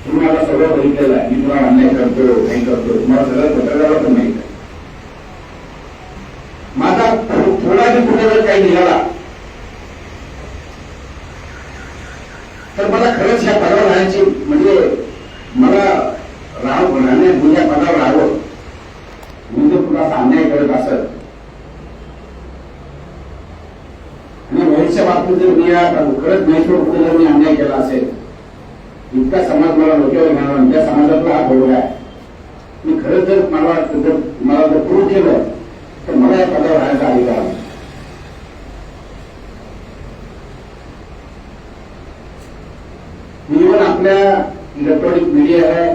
तुम्ही मला सगळं बघितलेलं आहे, मी तुम्हाला अन्याय करतो नाही करतो, तुम्हाला सगळं पत्रकाराला पण माहित आहे. माझा थोडाही कुठे जर काही निघाला तर मला खरंच या पदावर राहायची, म्हणजे मला म्हणजे पदावर राहावं, म्हणजे तुला असा अन्याय करत असत आणि वैश्य बाबतीत जर मी खरंच मैसूर कुठे जर मी अन्याय केला असेल, इतका समाज मला डोक्यावर घेणार, त्या समाजातला हा गौरव आहे, मी खरंच जर मला जर प्रूव्ह केलं तर मला या पदावर राहायचा अधिकार आहे. मी इव्हन आपल्या इलेक्ट्रॉनिक मीडिया आहे,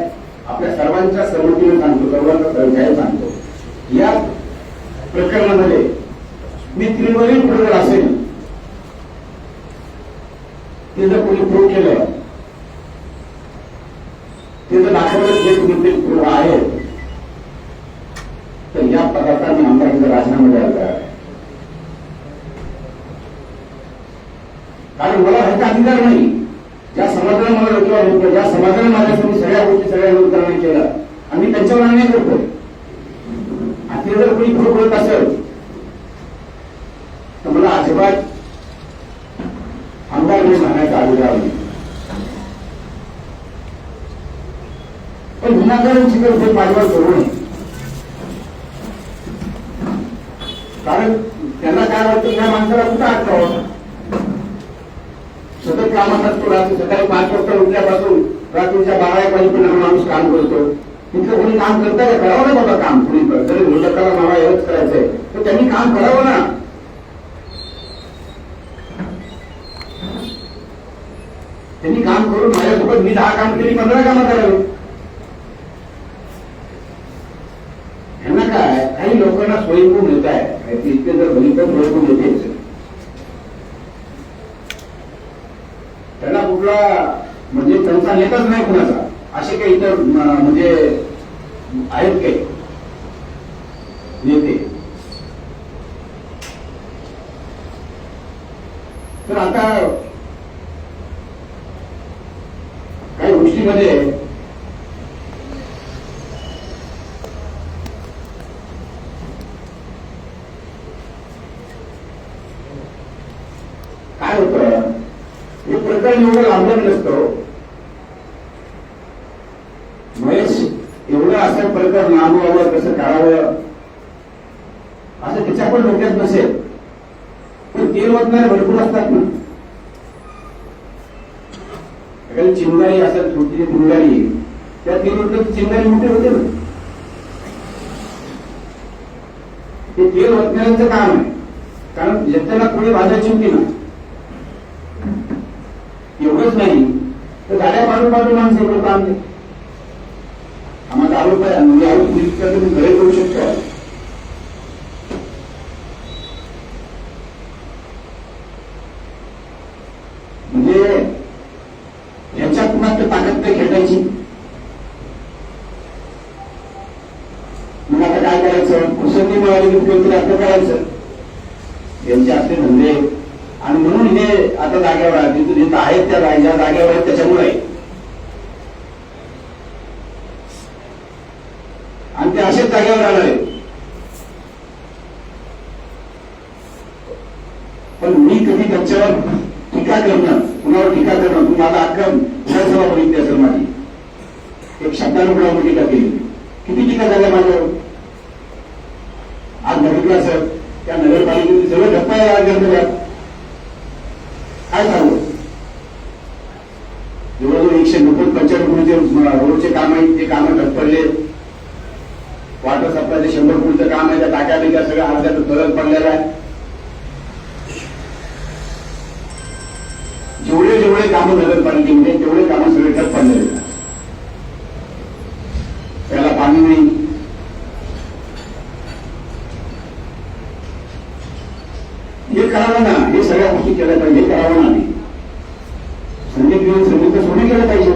आपल्या सर्वांच्या सहमतीने सांगतो, सर्वांचा सहकार्य सांगतो, या प्रकरणामध्ये मी त्रिवळी प्रकरण असेल ते जर कोणी प्रूव्ह केलं, ते जर दाखवलं जे तुम्ही ते प्रूव्ह आहे, तर या पदाचा मी आमदारांचा राजीनामा द्यायला तयार आहे. कारण मला ह्याचा अधिकार नाही. ज्या समाजाने मला डोक्यावर होतं, ज्या समाजाने माझ्यासाठी सगळ्या गोष्टी सगळ्या विरोधाने केलं आणि त्यांच्यावर अन्याय करतोय, आणि ते जर कोणी प्रूव्ह करत असेल तर मला अजिबात आमदार म्हणून राहण्याचा अधिकार नाही. पण विनाकारण चिकन माझ्यावर करू नये. कारण त्यांना काय वाटतं, या माणसाला कुठं अटकावं, सतत कामात असतो, रात्री सकाळी 5 वाजता उठल्यापासून रात्रीच्या 12-1 वाजेपर्यंत माणूस काम करतो. तिथलं कोणी काम करताय का, करावं ना बाबा काम. कोणी जरी विरोधकाला मला एवढंच करायचंय तर त्यांनी काम करावं ना. त्यांनी काम करून माझ्यासोबत मी 10 काम केली, 15 कामं करावी. ह्यांना काय, काही लोकांना स्वयंभू मिळत आहे, इतके जर बघितलं स्वयंभू मिळते, त्यांना कुठला म्हणजे त्यांचा नेताच नाही कुणाचा, असे काही इतर म्हणजे आहेत काही नेते. तर आता काही गोष्टीमध्ये काय होतं, हे प्रकरण एवढं लांबलं नसतं. महेश एवढं असं प्रकरण लांबवावं, कसं करावं असं त्याच्या पण डोक्यात नसेल. पण तेल वाटणारे भरपूर असतात ना. चिंगारी असतात, छोटी चिंगारी, त्या तेल वाटलं चिंगारी मोठे होते ना. ते तेल वाटणाऱ्यांचं काम आहे. कारण ज्यांना पुढे भाजायची होती ना, एवढंच नाही तर गाड्या पाडून माणसं एवढं काम नाही. आम्हाला आरोप आहे, म्हणजे आरोप तुम्ही घरे करू शकतो. म्हणजे ह्याच्या पुन्हा ताकद काय खेळायची. मग आता काय करायचं, कुसंती मिळाली की आपलं करायचं, यांचे असले धंदे. आणि म्हणून हे आता जागेवर आहे, जिथं आहेत त्या ज्या जागेवर आहेत त्याच्यामुळे, आणि ते असेच जागेवर राहणार आहेत. पण मी कधी त्यांच्यावर टीका करणं, कुणावर टीका करणं, तू माझा अख्खा विधानसभा बघितली असेल माझी, एक शब्दाने कुणावर टीका केली, किती टीका झाल्या माझ्यावर. आज बघितलं असेल त्या नगरपालिकेचे सगळं गप्पा करतात. काय सांगू, जवळजवळ 195 कोटीचे रोडचे काम आहेत, ते कामं ठप्प पडले. वॉटर सप्लायचे 100 कोटीचं काम आहे, त्या टाक्या बिक्या सगळ्या अर्ध्यात तरच पडलेला आहे. जेवढे कामं नगरपालिकेमध्ये तेवढे कामं सगळे ठप्प पडलेले. त्याला पाणी नाही. हे करावं ना, हे सगळ्या गोष्टी केल्या पाहिजे, हे करावं ना. संधी घेऊन संगीत सोने केलं पाहिजे.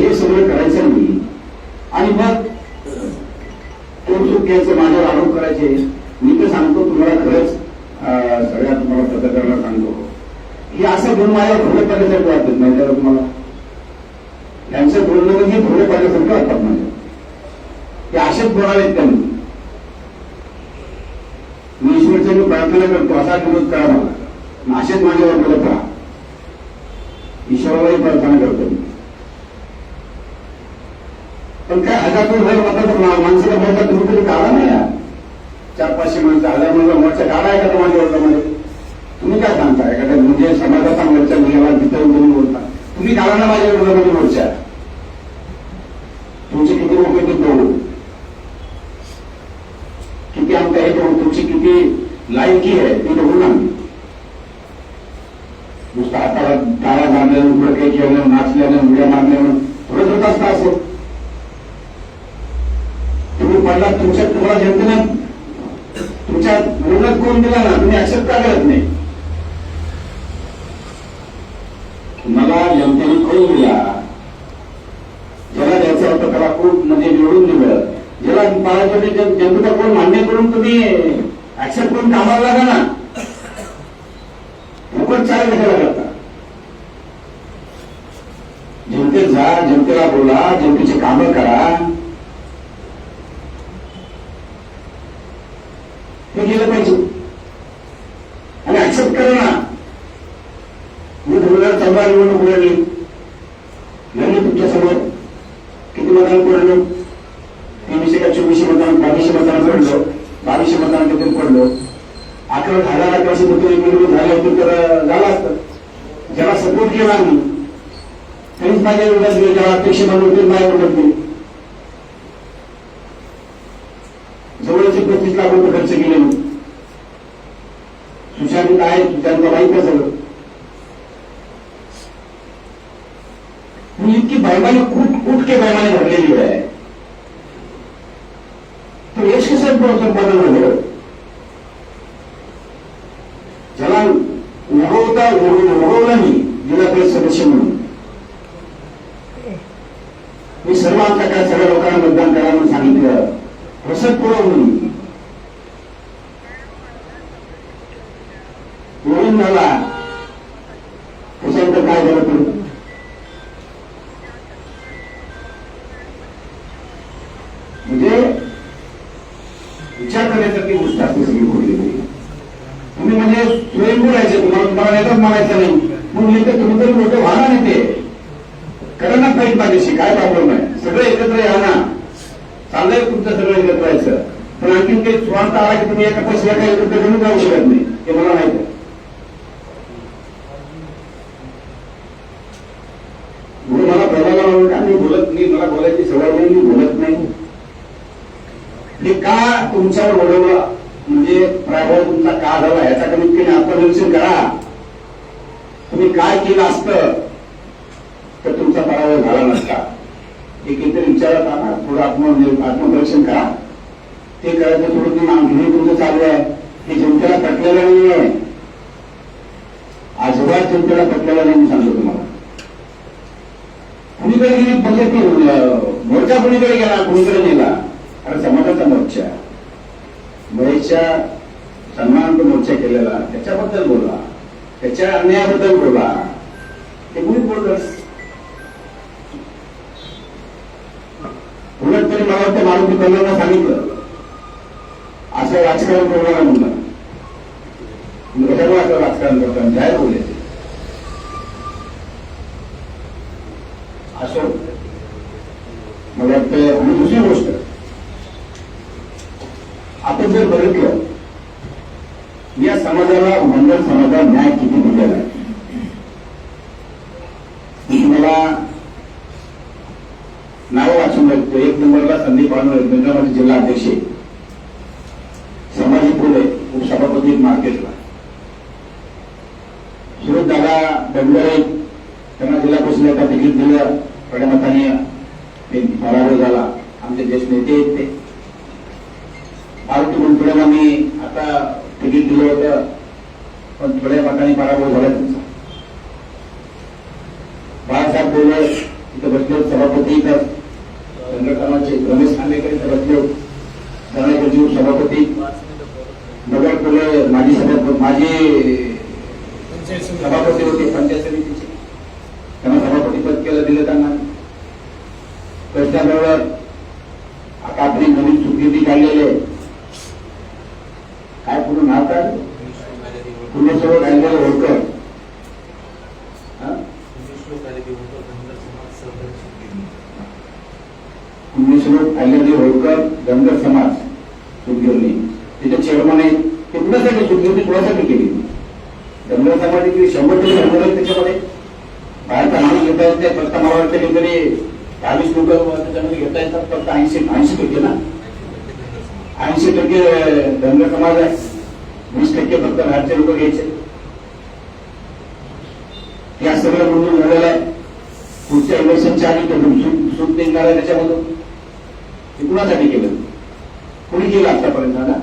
हे सगळं करायचं नाही. आणि मग कोण चूक घ्यायचं, माझ्यावर आरोप करायचे, मी असं बोलून माझ्यावर भोळे पाण्यासारखं वाटत नाही तर तुम्हाला त्यांचं बोलणं म्हणजे भोळे पाण्यासारखं वाटतात म्हणजे ते असेच बोलावेत त्यांनी. मी ईश्वरचे मी प्रार्थना करतो असा विरोध करा मला असेच माझ्यावर बोलत राहा. ईश्वरालाही प्रार्थना करतो मी. पण काय 1000-2000 माणसाला बोलता तुम्ही तरी काढा नाही यार. 400-500 माणसं 1000 माणसं मोर्चा काढा आहे का तुम्हाला वर्गामध्ये? तुम्ही काय सांगता एखाद्या म्हणजे समाजाचा मोर्चा निघाला तिथं तुम्ही बोलता तुम्ही काढा ना माझ्या वर्गामध्ये मोर्चा. तुमचे किती लोक ते दौडू किती आमच्या हे दौड तुमची किती लायकी आहे ती दौडू ना. नुसतं हाताला टाळ्या बांधल्यानं उघडके केलं नाचल्यानं उड्या मारल्यानं थोडं होत असतं असं. तुम्ही पडला तुमच्या तुम्हाला जनतेनं तुमच्या बोलण्यात कोण दिला ना तुम्ही ऍक्सेप्ट का करत नाही? तुम्हाला जनतेने कोण दिला ज्याला द्यायचं होतं त्याला खूप म्हणजे निवडून दिलं ज्याला पाहायचं जनतेचा कोण मान्य करून तुम्ही ऍक्सेप्ट करून कामाला लागा ना. फुकट चाल कशाला करता? जनतेत जा जनतेला बोला जनतेची कामं करा हे केलं पाहिजे आणि ऍक्सेप्ट करा ना. मी 2014 निवडणूक उघडली नाही तुमच्या समोर किती मतदान पडलो 300 का 2400 मतदान 2200 मतदान पडलो 2200 मतदान तिथून पडलो 11,000 निवडणूक झाले होते तर झालं असतं. ज्याला सपोर्ट केला आम्ही त्यांनीच माझ्या विरोधात गेले ज्याला अध्यक्ष म्हणून होते माझ्या विरोधात गेले. जवळचे 35 लाख रुपये खर्च केले मी. सुशांत आहे त्यांचं माहित आहे सगळं. मी इतकी बैमाने कुठके बैमाने भरलेली आहे तर यश कसं संपादन झालं? ज्याला उगवला मी जिल्हा परिषद सदस्य म्हणून मी सर्व आमच्या काय सगळ्या लोकांना मतदान करा म्हणून सांगितलं. प्रसद पुरवून निवडून झाला त्याच्यानंतर काय झालं पुढे? म्हणजे विचार करण्यासारखी गोष्ट असते सगळी बोललेली. तुम्ही म्हणजे स्वयं बोलायचे तुम्हाला नेताच म्हणायचं नाही म्हणून नेते तुम्ही तरी मोठे व्हा ना नेते करा ना पाहिजे माझ्याशी काय प्रॉब्लेम आहे. सगळं एकत्र या ना चाललंय तुमचं सगळं एकत्र राहायचं. पण आणखीन काही स्वार्थ आला की तुम्ही एका पैशाला काही एकत्र घेऊन जाऊ शकत नाही हे मला माहिती आहे. मला बोलायला म्हणून का मी बोलत नाही मला बोलायची सवय नाही मी बोलत नाही. हे का तुमच्यावर बोलवलं म्हणजे प्रभाव तुमचा का झाला याचा कमीत कमी आत्मनिरीक्षण करा. तुम्ही काय केलं असतं तर तुमचा पराभव झाला नसता. एकतरी विचारात आणा थोडं आत्मपरीक्षण करा. ते करायचं थोडं तुम्ही आणखी तुमचं चालू आहे हे जनतेला पटलेलं नाही आहे. अजिबात जनतेला पटलेलं नाही मी सांगतो तुम्हाला. कुणीकडे गेली म्हणजे ती मोर्चा कुणीकडे गेला कुणीकडे नेला अरे समाजाचा मोर्चा बरेचशा सन्मान मोर्चा केलेला त्याच्याबद्दल बोला त्याच्या अन्यायाबद्दल बोला ते कुणी बोललं. उलट तरी मला वाटतं मारुती कल्याणला सांगितलं असं राजकारण करणारा म्हणलं कशाला असं राजकारण करताना जाहीर बोलले असं मला वाटतं. आणि दुसरी गोष्ट आपण जर बघितलं या समाजाला मंडळ समाजाला न्याय किती दिलेला आहे. मी तुम्हाला नाव वाचून बघतो. 1 नंबरला संदीप बेंद्रामाचे जिल्हा अध्यक्ष संभाजी फुले उपसभापती मार्केटला. सुरत दादा बेंगलोर त्यांना जिल्हा परिषदेला तिकीट दिलं थोड्या मताने पराभव झाला. आमचे ज्येष्ठ नेते आहेत ते मारुती गुंतवड्याला मी आता तिकीट दिलं होतं पण थोड्या मताने पराभव झाला तुमचा. बाळासाहेब बोलले तिथे बसले सभापती तर संघटनाचे रमेश खांडेकर इथे बसले सभापती नगर फुले माजी सभापती माजी सभापती होते पंचायत समितीचे, त्यांना सभापती पद दिलं त्यांना. त्याच्याबरोबर आता आपली नवीन सुकृती काढलेली आहे, काय पूर्ण नाव काय पुण्यश्लोक काढलेले होळकर, पुण्यश्लोक काढलेले होळकर धनगर समाज सुखगिरणी त्याचे चेअरमन आहे. ते कुणासाठी सुखगिरणी कुणासाठी केली? धनगर समाजाची 100% धनगर आहेत त्याच्यामध्ये. बाहेरचा माणूस घेता येत नाही, फक्त मला वाटतं काहीतरी 40 लोक त्याच्यामध्ये घेता येतात, फक्त 80% ना, 80% धनगर समाज आहे, 20% फक्त बाहेरचे लोक घ्यायचे. या सगळं म्हणून झालेलं आहे. पुढच्या इलेक्शनच्या आधी सूट निघणार आहे त्याच्यामधून. हे कुणासाठी केलं? कुणी केलं आतापर्यंत ना?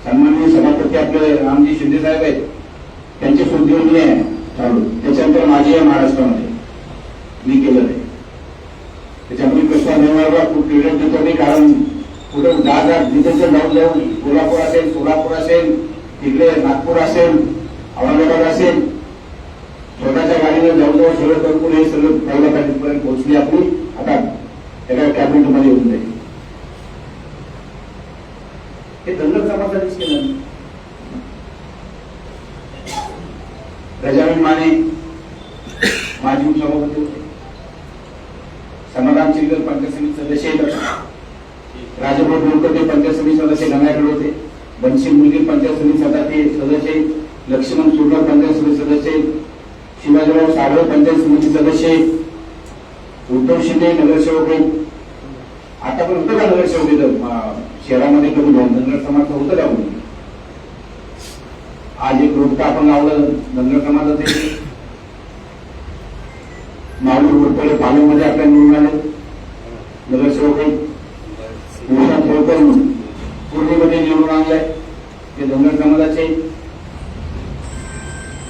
सन्माननीय सभापती आपले रामजी शिंदे साहेब आहेत, त्यांचे सुद्योगी आहे चालू. त्याच्यानंतर माझी आहे महाराष्ट्रामध्ये, मी केलं नाही. त्याच्यामुळे प्रश्न निर्माणाला खूप क्रेडिट देतो मी, कारण पुढे जिथे जाऊन जाऊन कोल्हापूर असेल, सोलापूर असेल, तिकडे नागपूर असेल, औरंगाबाद असेल, स्वतःच्या गाडीने जाऊन जाऊन सगळं करून हे सगळं पहिल्या पॅकेजपर्यंत पोहोचली आपली. आता एका कॅबिनेटमध्ये येऊन जाईल. हे धनगर समाजानेच केलं. गजानन माने माजी सभापती होते, समाधान चिलकर पंचायत समिती सदस्य आहेत, राजभाऊ बोलकर ते पंचायत समिती सदस्य गंगाखेड होते, बनशी मुलगी पंचायत समिती सदस्य, लक्ष्मण सुरकर पंचायत समिती सदस्य, शिवाजीराव साबळे पंचायत समिती सदस्य, उद्धव शिंदे नगरसेवक आहेत. आता पण होतं का नगरसेवक इथं शहरामध्ये? कमी धनगर समाज होतं का? आज एक रोपटा आपण लावलं धनगर समाजाचे. माऊली रोपडे पालनमध्ये आपल्या निवडून आले नगरसेवक आहेत. पूर्णेमध्ये निवडून आणलाय ते धनगर समाजाचे.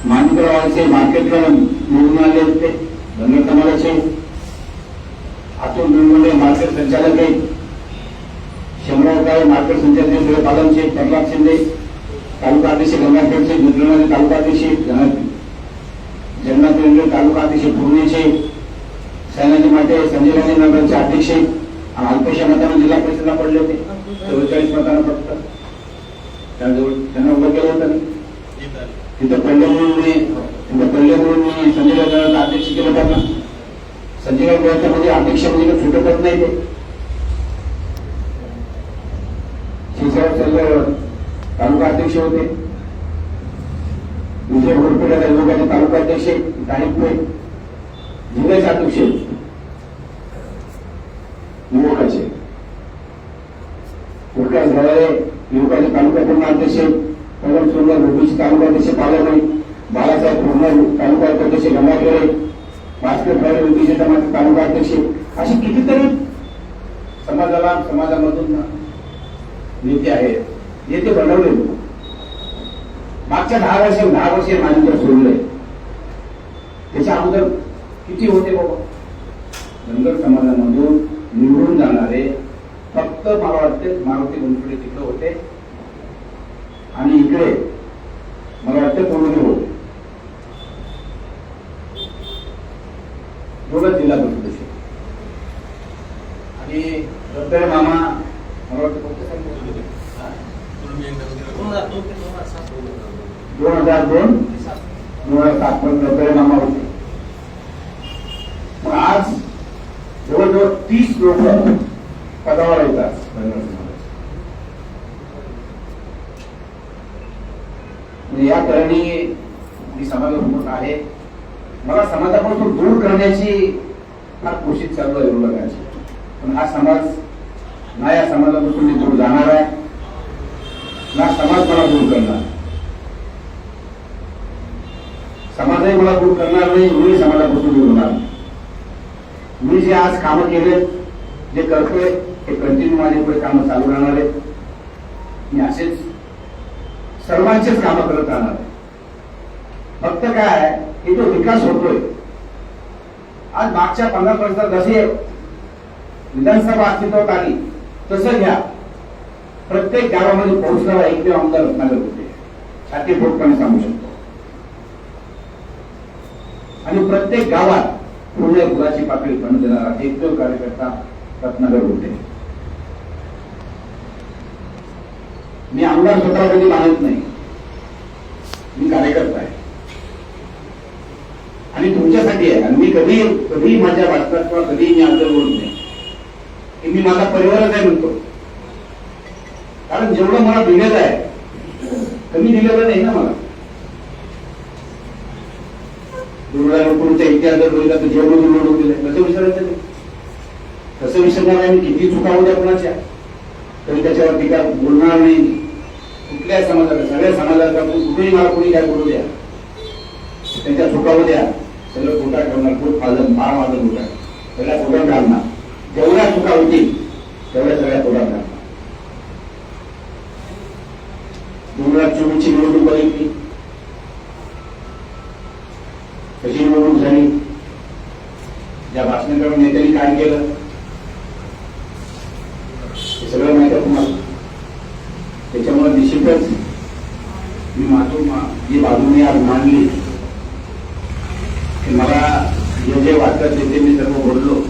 माणिकरावाचे मार्केटला निवडून आले होते धनगर समाजाचे. अतुल निर्मले मार्केट संचालक आहेत. शंभराव काय मार्केट संचालक सुरेश पालनचे, प्रल्हाद शिंदे तालुका अध्यक्ष गंगाखेडचे, मित्रनाने तालुका अध्यक्ष, जगन्नाथ रेल्वे तालुका अध्यक्ष पूर्णेचे, सैनाजी माटे संजय गांधी नगरचे अध्यक्ष आणि अल्पशा मताने जिल्हा परिषदला पडले होते 44 मतांना फक्त. त्याजवळ त्यांना उभं केलं होतं. तिथं पडले म्हणून मी संजय गांधी अध्यक्ष केलं त्यांना. संजय गांधी अध्यक्ष म्हणजे सुटत नाही ते. शिवसाहेब तालुका अध्यक्ष होते. विजय घोरपेडा लोकांचे तालुका अध्यक्ष, दाणीपुळे जिल्ह्याचे अध्यक्ष युवकाचे, प्रकाश घराळे युवकाचे तालुका पूर्ण अध्यक्ष, पवन सुंदर ओबीसी तालुका अध्यक्ष पालक, बाळासाहेब पूर्ण तालुका अध्यक्ष गंगाखेडे, भास्कर खरे ओबीसी तालुका अध्यक्ष. अशी कितीतरी समाजामधून नेते आहेत. नेते बनवले. मागच्या 10 वर्षे माझ्याकडे सोडले. त्याच्या अगोदर किती होते बाबा धनगर समाजामधून निवडून जाणारे? फक्त मला वाटते मारुती बनसोडे तिकडे होते आणि इकडे मला वाटतं पूर्ण होते. दोनच जिल्हा परिषद आणि रत्नागिरी मामा मला वाटतं 2002-2007 पर्यंत रत्नागिरी मामा होते. पण आज जवळजवळ 30 लोक पदावर येतात धनगर समाजाचे. या कारणी मी समाजासमोर आहे. मला समाजापासून दूर करण्याची फार कोशिश चालू आहे विरोधकांची. पण हा समाज ना या समाजापासून मी दूर जाणार आहे, ना समाज मला दूर करणार. समाजही मला दूर करणार नाही, मी समाजापासून दूर होणार. मी जे आज कामं केले, जे करतोय ते कंटिन्यू माझे पुढे कामं चालू राहणार आहेत. मी असेच सर्वांचेच कामं करत राहणार आहे. फक्त काय की तो विकास होतोय. आज मागच्या 15 वर्षात जसे विधानसभा अस्तित्वात आली तसं घ्या, प्रत्येक गावामध्ये पोहोचणारा एकमेव आमदार रत्नागिरी होते. छाती पोटपणे सांगू शकतो. आणि प्रत्येक गावात पूर्ण गुलाची पाकळी बनवून देणारा एकमेव कार्यकर्ता रत्नाकर होते. मी आमदार स्वतः कधी मानत नाही, मी कार्यकर्ता आहे आणि तुमच्यासाठी आहे. आणि मी कधी माझ्या वाटतात किंवा कधी मी आमदार बोलत नाही की मी माझा परिवारच आहे म्हणतो. कारण जेवढं मला दिलेलं आहे कमी दिलेलं नाही ना मला. पुढचा इतिहास जर बघितला तर जेवढं निवडून दिलं कसं विसरायचं ते? कसं विसरणार आहे? मी किती चुका होत्या कोणाच्या तरी त्याच्यावर टीका बोलणार नाही. कुठल्याही समाजाला, सगळ्या समाजाला कुठेही मला कोणी काय बोलू द्या, त्यांच्या चुका द्या, सगळं खोटा ठेवणार. खूप माझं मोठा सगळ्या खोटा घालणार. जेवढ्या चुका होतील तेवढ्या सगळ्या खोटा घालणार. 2024 ची निवडणूक बघितली कशी निवडणूक झाली, ज्या भाषण करून नेत्यांनी काय केलं हे सगळं माहिती आहे तुम्हाला. त्याच्यामुळे निश्चितच मी जी बाजू मी आज मांडली की मला जे वाटतं ते मी सर्व बोललो.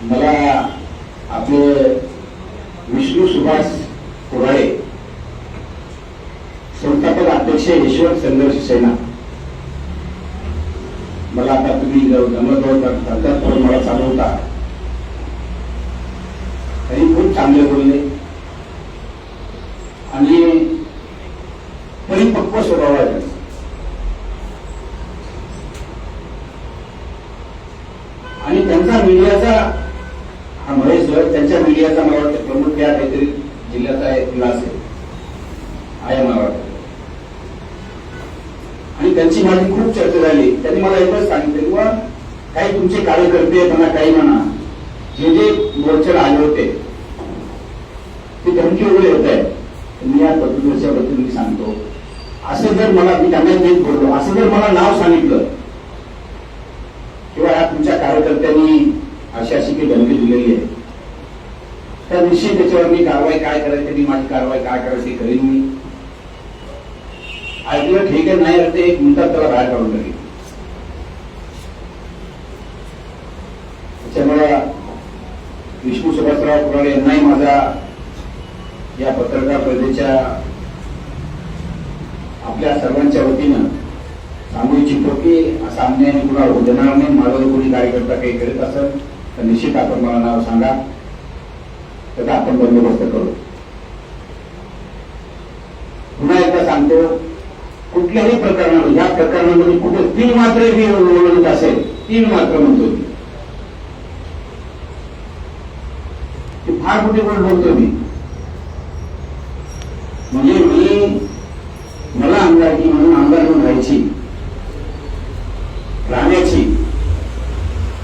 मला आपले विष्णू सुभाष कोराळे, संस्थापक अध्यक्ष ईश्वर संघर्ष सेना, मला आता तुम्ही जमत मला चालू होता त्यांनी खूप चांगले बोलले आणि परिपक्व स्वभाव आहे. आणि त्यांचा मीडियाचा हा महेश सर, त्यांच्या मीडियाचा मला वाटतं प्रमुख या काहीतरी जिल्ह्याचा एक क्लास आहे मला वाटतं. आणि त्यांची माझी खूप चर्चा झाली. त्यांनी मला एकच सांगितलं किंवा काही तुमचे कार्यकर्ते म्हणा, काही म्हणा, जे मोर्चाला आले होते ते धमकी वगैरे होत आहे. मी या पत्रकारितेबद्दल मी सांगतो, असं जर मला, मी त्यांना तेच बोललो, असं जर मला नाव सांगितलं किंवा या तुमच्या कार्यकर्त्यांनी अशी काही धमकी दिलेली आहे तर निश्चित त्याच्यावर मी कारवाई काय करायची, मी माझी कारवाई काय करायची करीन. मी ऐकलं ठीक आहे, नाही ते एक मिनिटात त्याला बाहेर काढून टाकेल. त्याच्यामुळे विष्णू सुभाषराव कोराळे यांनाही माझा या पत्रकार परिषदेच्या आपल्या सर्वांच्या वतीनं सांगू इच्छितो की असा अन्याय कुणाला होऊ देणार नाही. माझा जर कोणी कार्यकर्ता काही करत असेल तर निश्चित आपण मला नाव सांगा, त्याचा आपण बंदोबस्त करू. पुन्हा एकदा सांगतो, कुठल्याही प्रकरणामध्ये, या प्रकरणामध्ये कुठे 3 मात्रे मी निवडणूक असेल, 3 मात्र म्हणतो ती फार मोठी गोष्ट बोलतो मी. म्हणजे मला आमदारकी म्हणून आमदार म्हणून राहायची, राहण्याची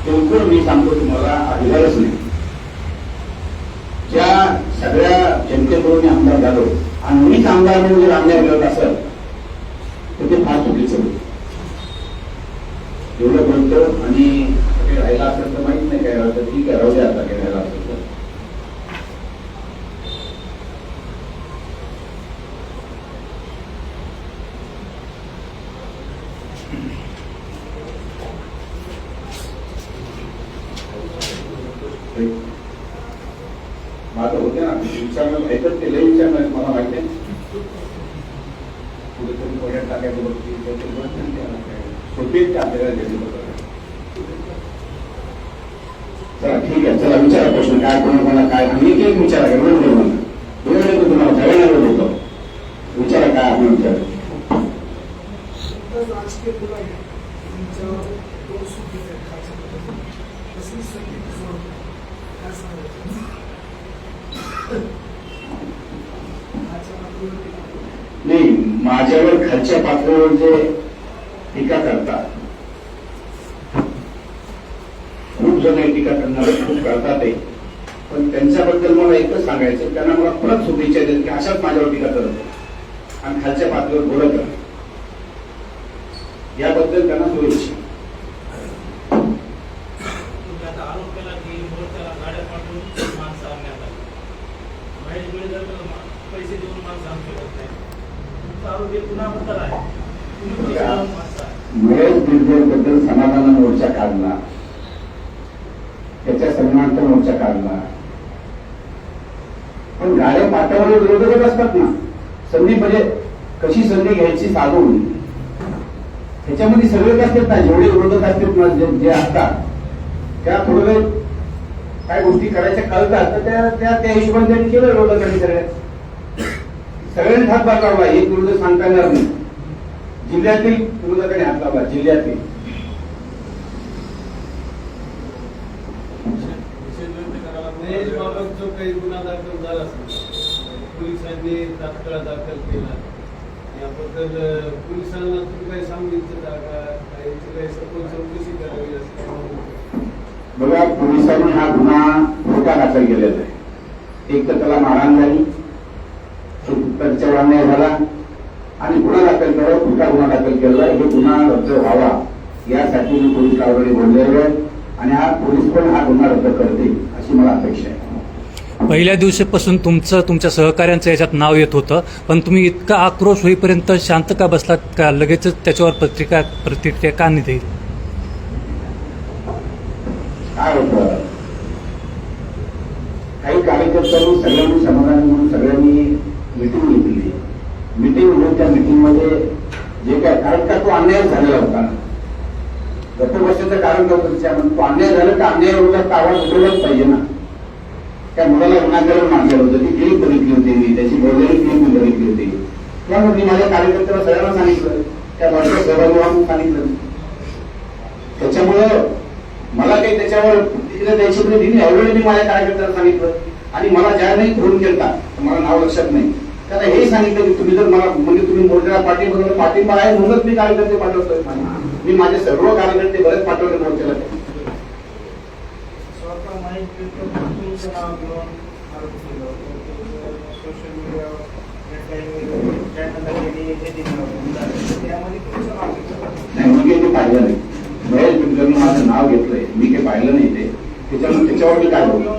बिलकुल मी सांगतो तुम्हाला अधिकारच नाही. ज्या सगळ्या जनतेकडून आमदार झालो आणि मीच आमदार म्हणून जर अन्याय मिळत असेल तर ते फार चुकीचं होईल. एवढं बोलतो. आणि राहिला असेल तर माहित नाही काय राहतं, ठीक आहे राहू द्या आता काय राहिला असेल तर. माझं होते ना विचारणं ऐकत ते लई विचारणार मला माहिती आहे. कुठेतरी कोण्यात टाकायचं बघती आपल्याला चला ठीक आहे. चला विचारा प्रश्न काय, कोणाला काय, आणि एक विचारा काय वेळ देऊ मला, वेळ देतो तुम्हाला, सगळ्यांना वेळ देतो. विचारा काय आपण विचार. नाही, माझ्यावर खालच्या पातळीवर जे टीका करतात, खूप जण टीका करणार, खूप करतात, पण त्यांच्याबद्दल मला एकच सांगायचं, त्यांना मला परत शुभेच्छा देत की अशाच माझ्यावर टीका करत आणि खालच्या पातळीवर बोलत राहत, याबद्दल त्यांना शुभेच्छा. आरोप गुन्हाबद्दल आहे. तुम्ही महेश बिडकर समाधान मोर्चा काढला, त्याच्या सन्मानार्थ मोर्चा काढला, पण गाड्या पाटावर विरोधक असतात ना, संधी म्हणजे कशी संधी घ्यायची साधून त्याच्यामध्ये सगळेच असतात ना, जेवढे विरोधक असतात ना, जे असतात त्या थोडं काय गोष्टी करायच्या कळतात, तर त्या हिशोबाने त्यांनी केलं विरोधकांनी. सगळ्यांनी हातभार लावला, एक विरोधक सांगता येणार नाही. जिल्ह्यातील विरोधकांनी हात लावला, जिल्ह्यातील. महेशबाबत जो काही गुन्हा दाखल झाला पोलिसांनी तात्काळ दाखल केला, याबद्दल पोलिसांना तुम्ही काही सांगू इच्छिता का? काही सखोल चौकशी करावी असं? बघा, पोलिसांनी हा गुन्हा खोटा दाखल केलेला आहे. एक तर त्याला मारहाण झाली, त्याच्यावर अन्याय झाला, आणि गुन्हा दाखल केला, खोटा गुन्हा दाखल केला. हे गुन्हा रद्द व्हावा यासाठी मी पोलीस कारवाई बोललेलो आहे, आणि हा पोलीस पण हा गुन्हा रद्द करतील अशी मला अपेक्षा आहे. पहिल्या दिवसापासून तुमच्या सहकाऱ्यांचं याच्यात नाव येत होतं, पण तुम्ही इतका आक्रोश होईपर्यंत शांत का बसलात? का लगेचच त्याच्यावर प्रतिक्रिया का नाही देईल? काय होतं, काही कार्यकर्त्यांनी सगळ्यांनी समाधान म्हणून सगळ्यांनी मिटिंग घेतली. मिटिंग होऊन त्या मिटिंगमध्ये जे काय, कारण का तो अन्याय झालेला होता ना, गप्प बसण्याचं कारण नव्हतं. तो अन्याय झाला तर अन्याय विरोधात आवाज उठवलाच पाहिजे ना. त्या मुलाला गुन्हागार मारलेलं होतं, ती क्लिप बघितली होती मी, त्याची बोललेली क्लिप मी बघितली होती. त्यामुळे मी माझ्या कार्यकर्त्याला सगळ्यांना सांगितलं, त्या भाषेत सहभागी व्हावं सांगितलं. त्याच्यामुळं मला काही त्याच्यावर प्रतिक्रिया द्यायची दिली. ऑलरेडी मी माझ्या कार्यकर्त्याला सांगितलं, आणि मला ज्या नाही फोन केला, मला नाव लक्षात नाही, त्याला हे सांगितलं की तुम्ही जर मला म्हणजे तुम्ही मोर्चाला पाठिंबा आहे म्हणूनच मी कार्यकर्ते पाठवतोय. मी माझे सर्व कार्यकर्ते बरेच पाठवले मोर्चाला. नाही, मी काही ते पाहिलं नाही. महेश बिडकरनं माझं नाव घेतलंय, मी काही पाहिलं नाही ते. त्याच्यावर मी काय बोलतो?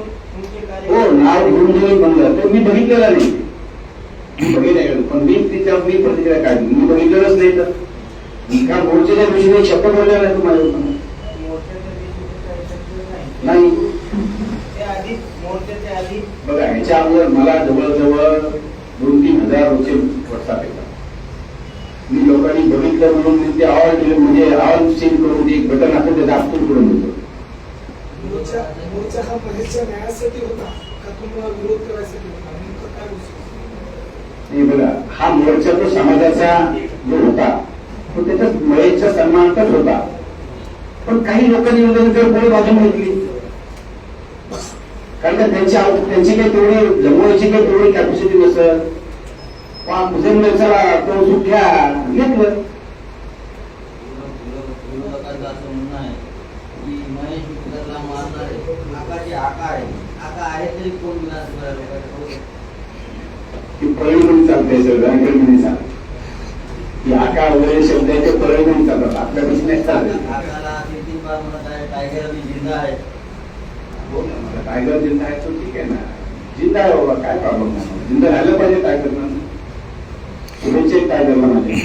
हो, नाव घेऊन जे म्हणलं ते मी बघितलेलं नाही, बघितलं, पण मी त्याच्यावर मी प्रतिक्रिया काय दिली? मी बघितलेलंच नाही. तर का मोर्चाच्या दिवशी शब्द बोललेला नाही तुम्हाला? नाही. बघा, ह्याच्या अगोदर मला जवळजवळ 2-3 हजार रोजचे व्हॉट्सअप येतात. मी लोकांनी बघितलं म्हणून मी ते ऑल दिले, म्हणजे ऑल सेंड करून एक बटन असतं ते दाखवून करून देतो. हा महेशच्या न्यायासाठी होता का तुम्हाला विरोध करायसाठी होता? नाही, बघा, हा मोर्चा तो समाजाचा जो होता तो त्याच्यात महेशच्या सन्मानातच होता. पण काही लोकांनी पुढे बाजू घेतली, कारण का त्यांची काही तेवढी जमवायची काही तेवढी कॅपॅसिटी नसत. चला तो सुट्ट्या घेतलं. विरोधकांचं असं म्हणणं आहे की महेश बिडकरला मारणारे आकाचे आका आहे तरी कोण विनाश करायला ती परळी म्हणून चालते सर, रँकर म्हणून चालते. ती आका वगैरे शब्द आहे ते परळी म्हणून चालतात, आपल्या पैसे नाही चालत. आकाला 3 बार म्हणत आहे टायगर आणि जिंदा आहे. हो ना, टायगर जिंदा आहे तो ठीक आहे ना, जिंदा आहे बाबा, काय प्रॉब्लेम नाही. जिंदा राहिलं पाहिजे टायगर, शुभेच्छा टायगरला माझ्या.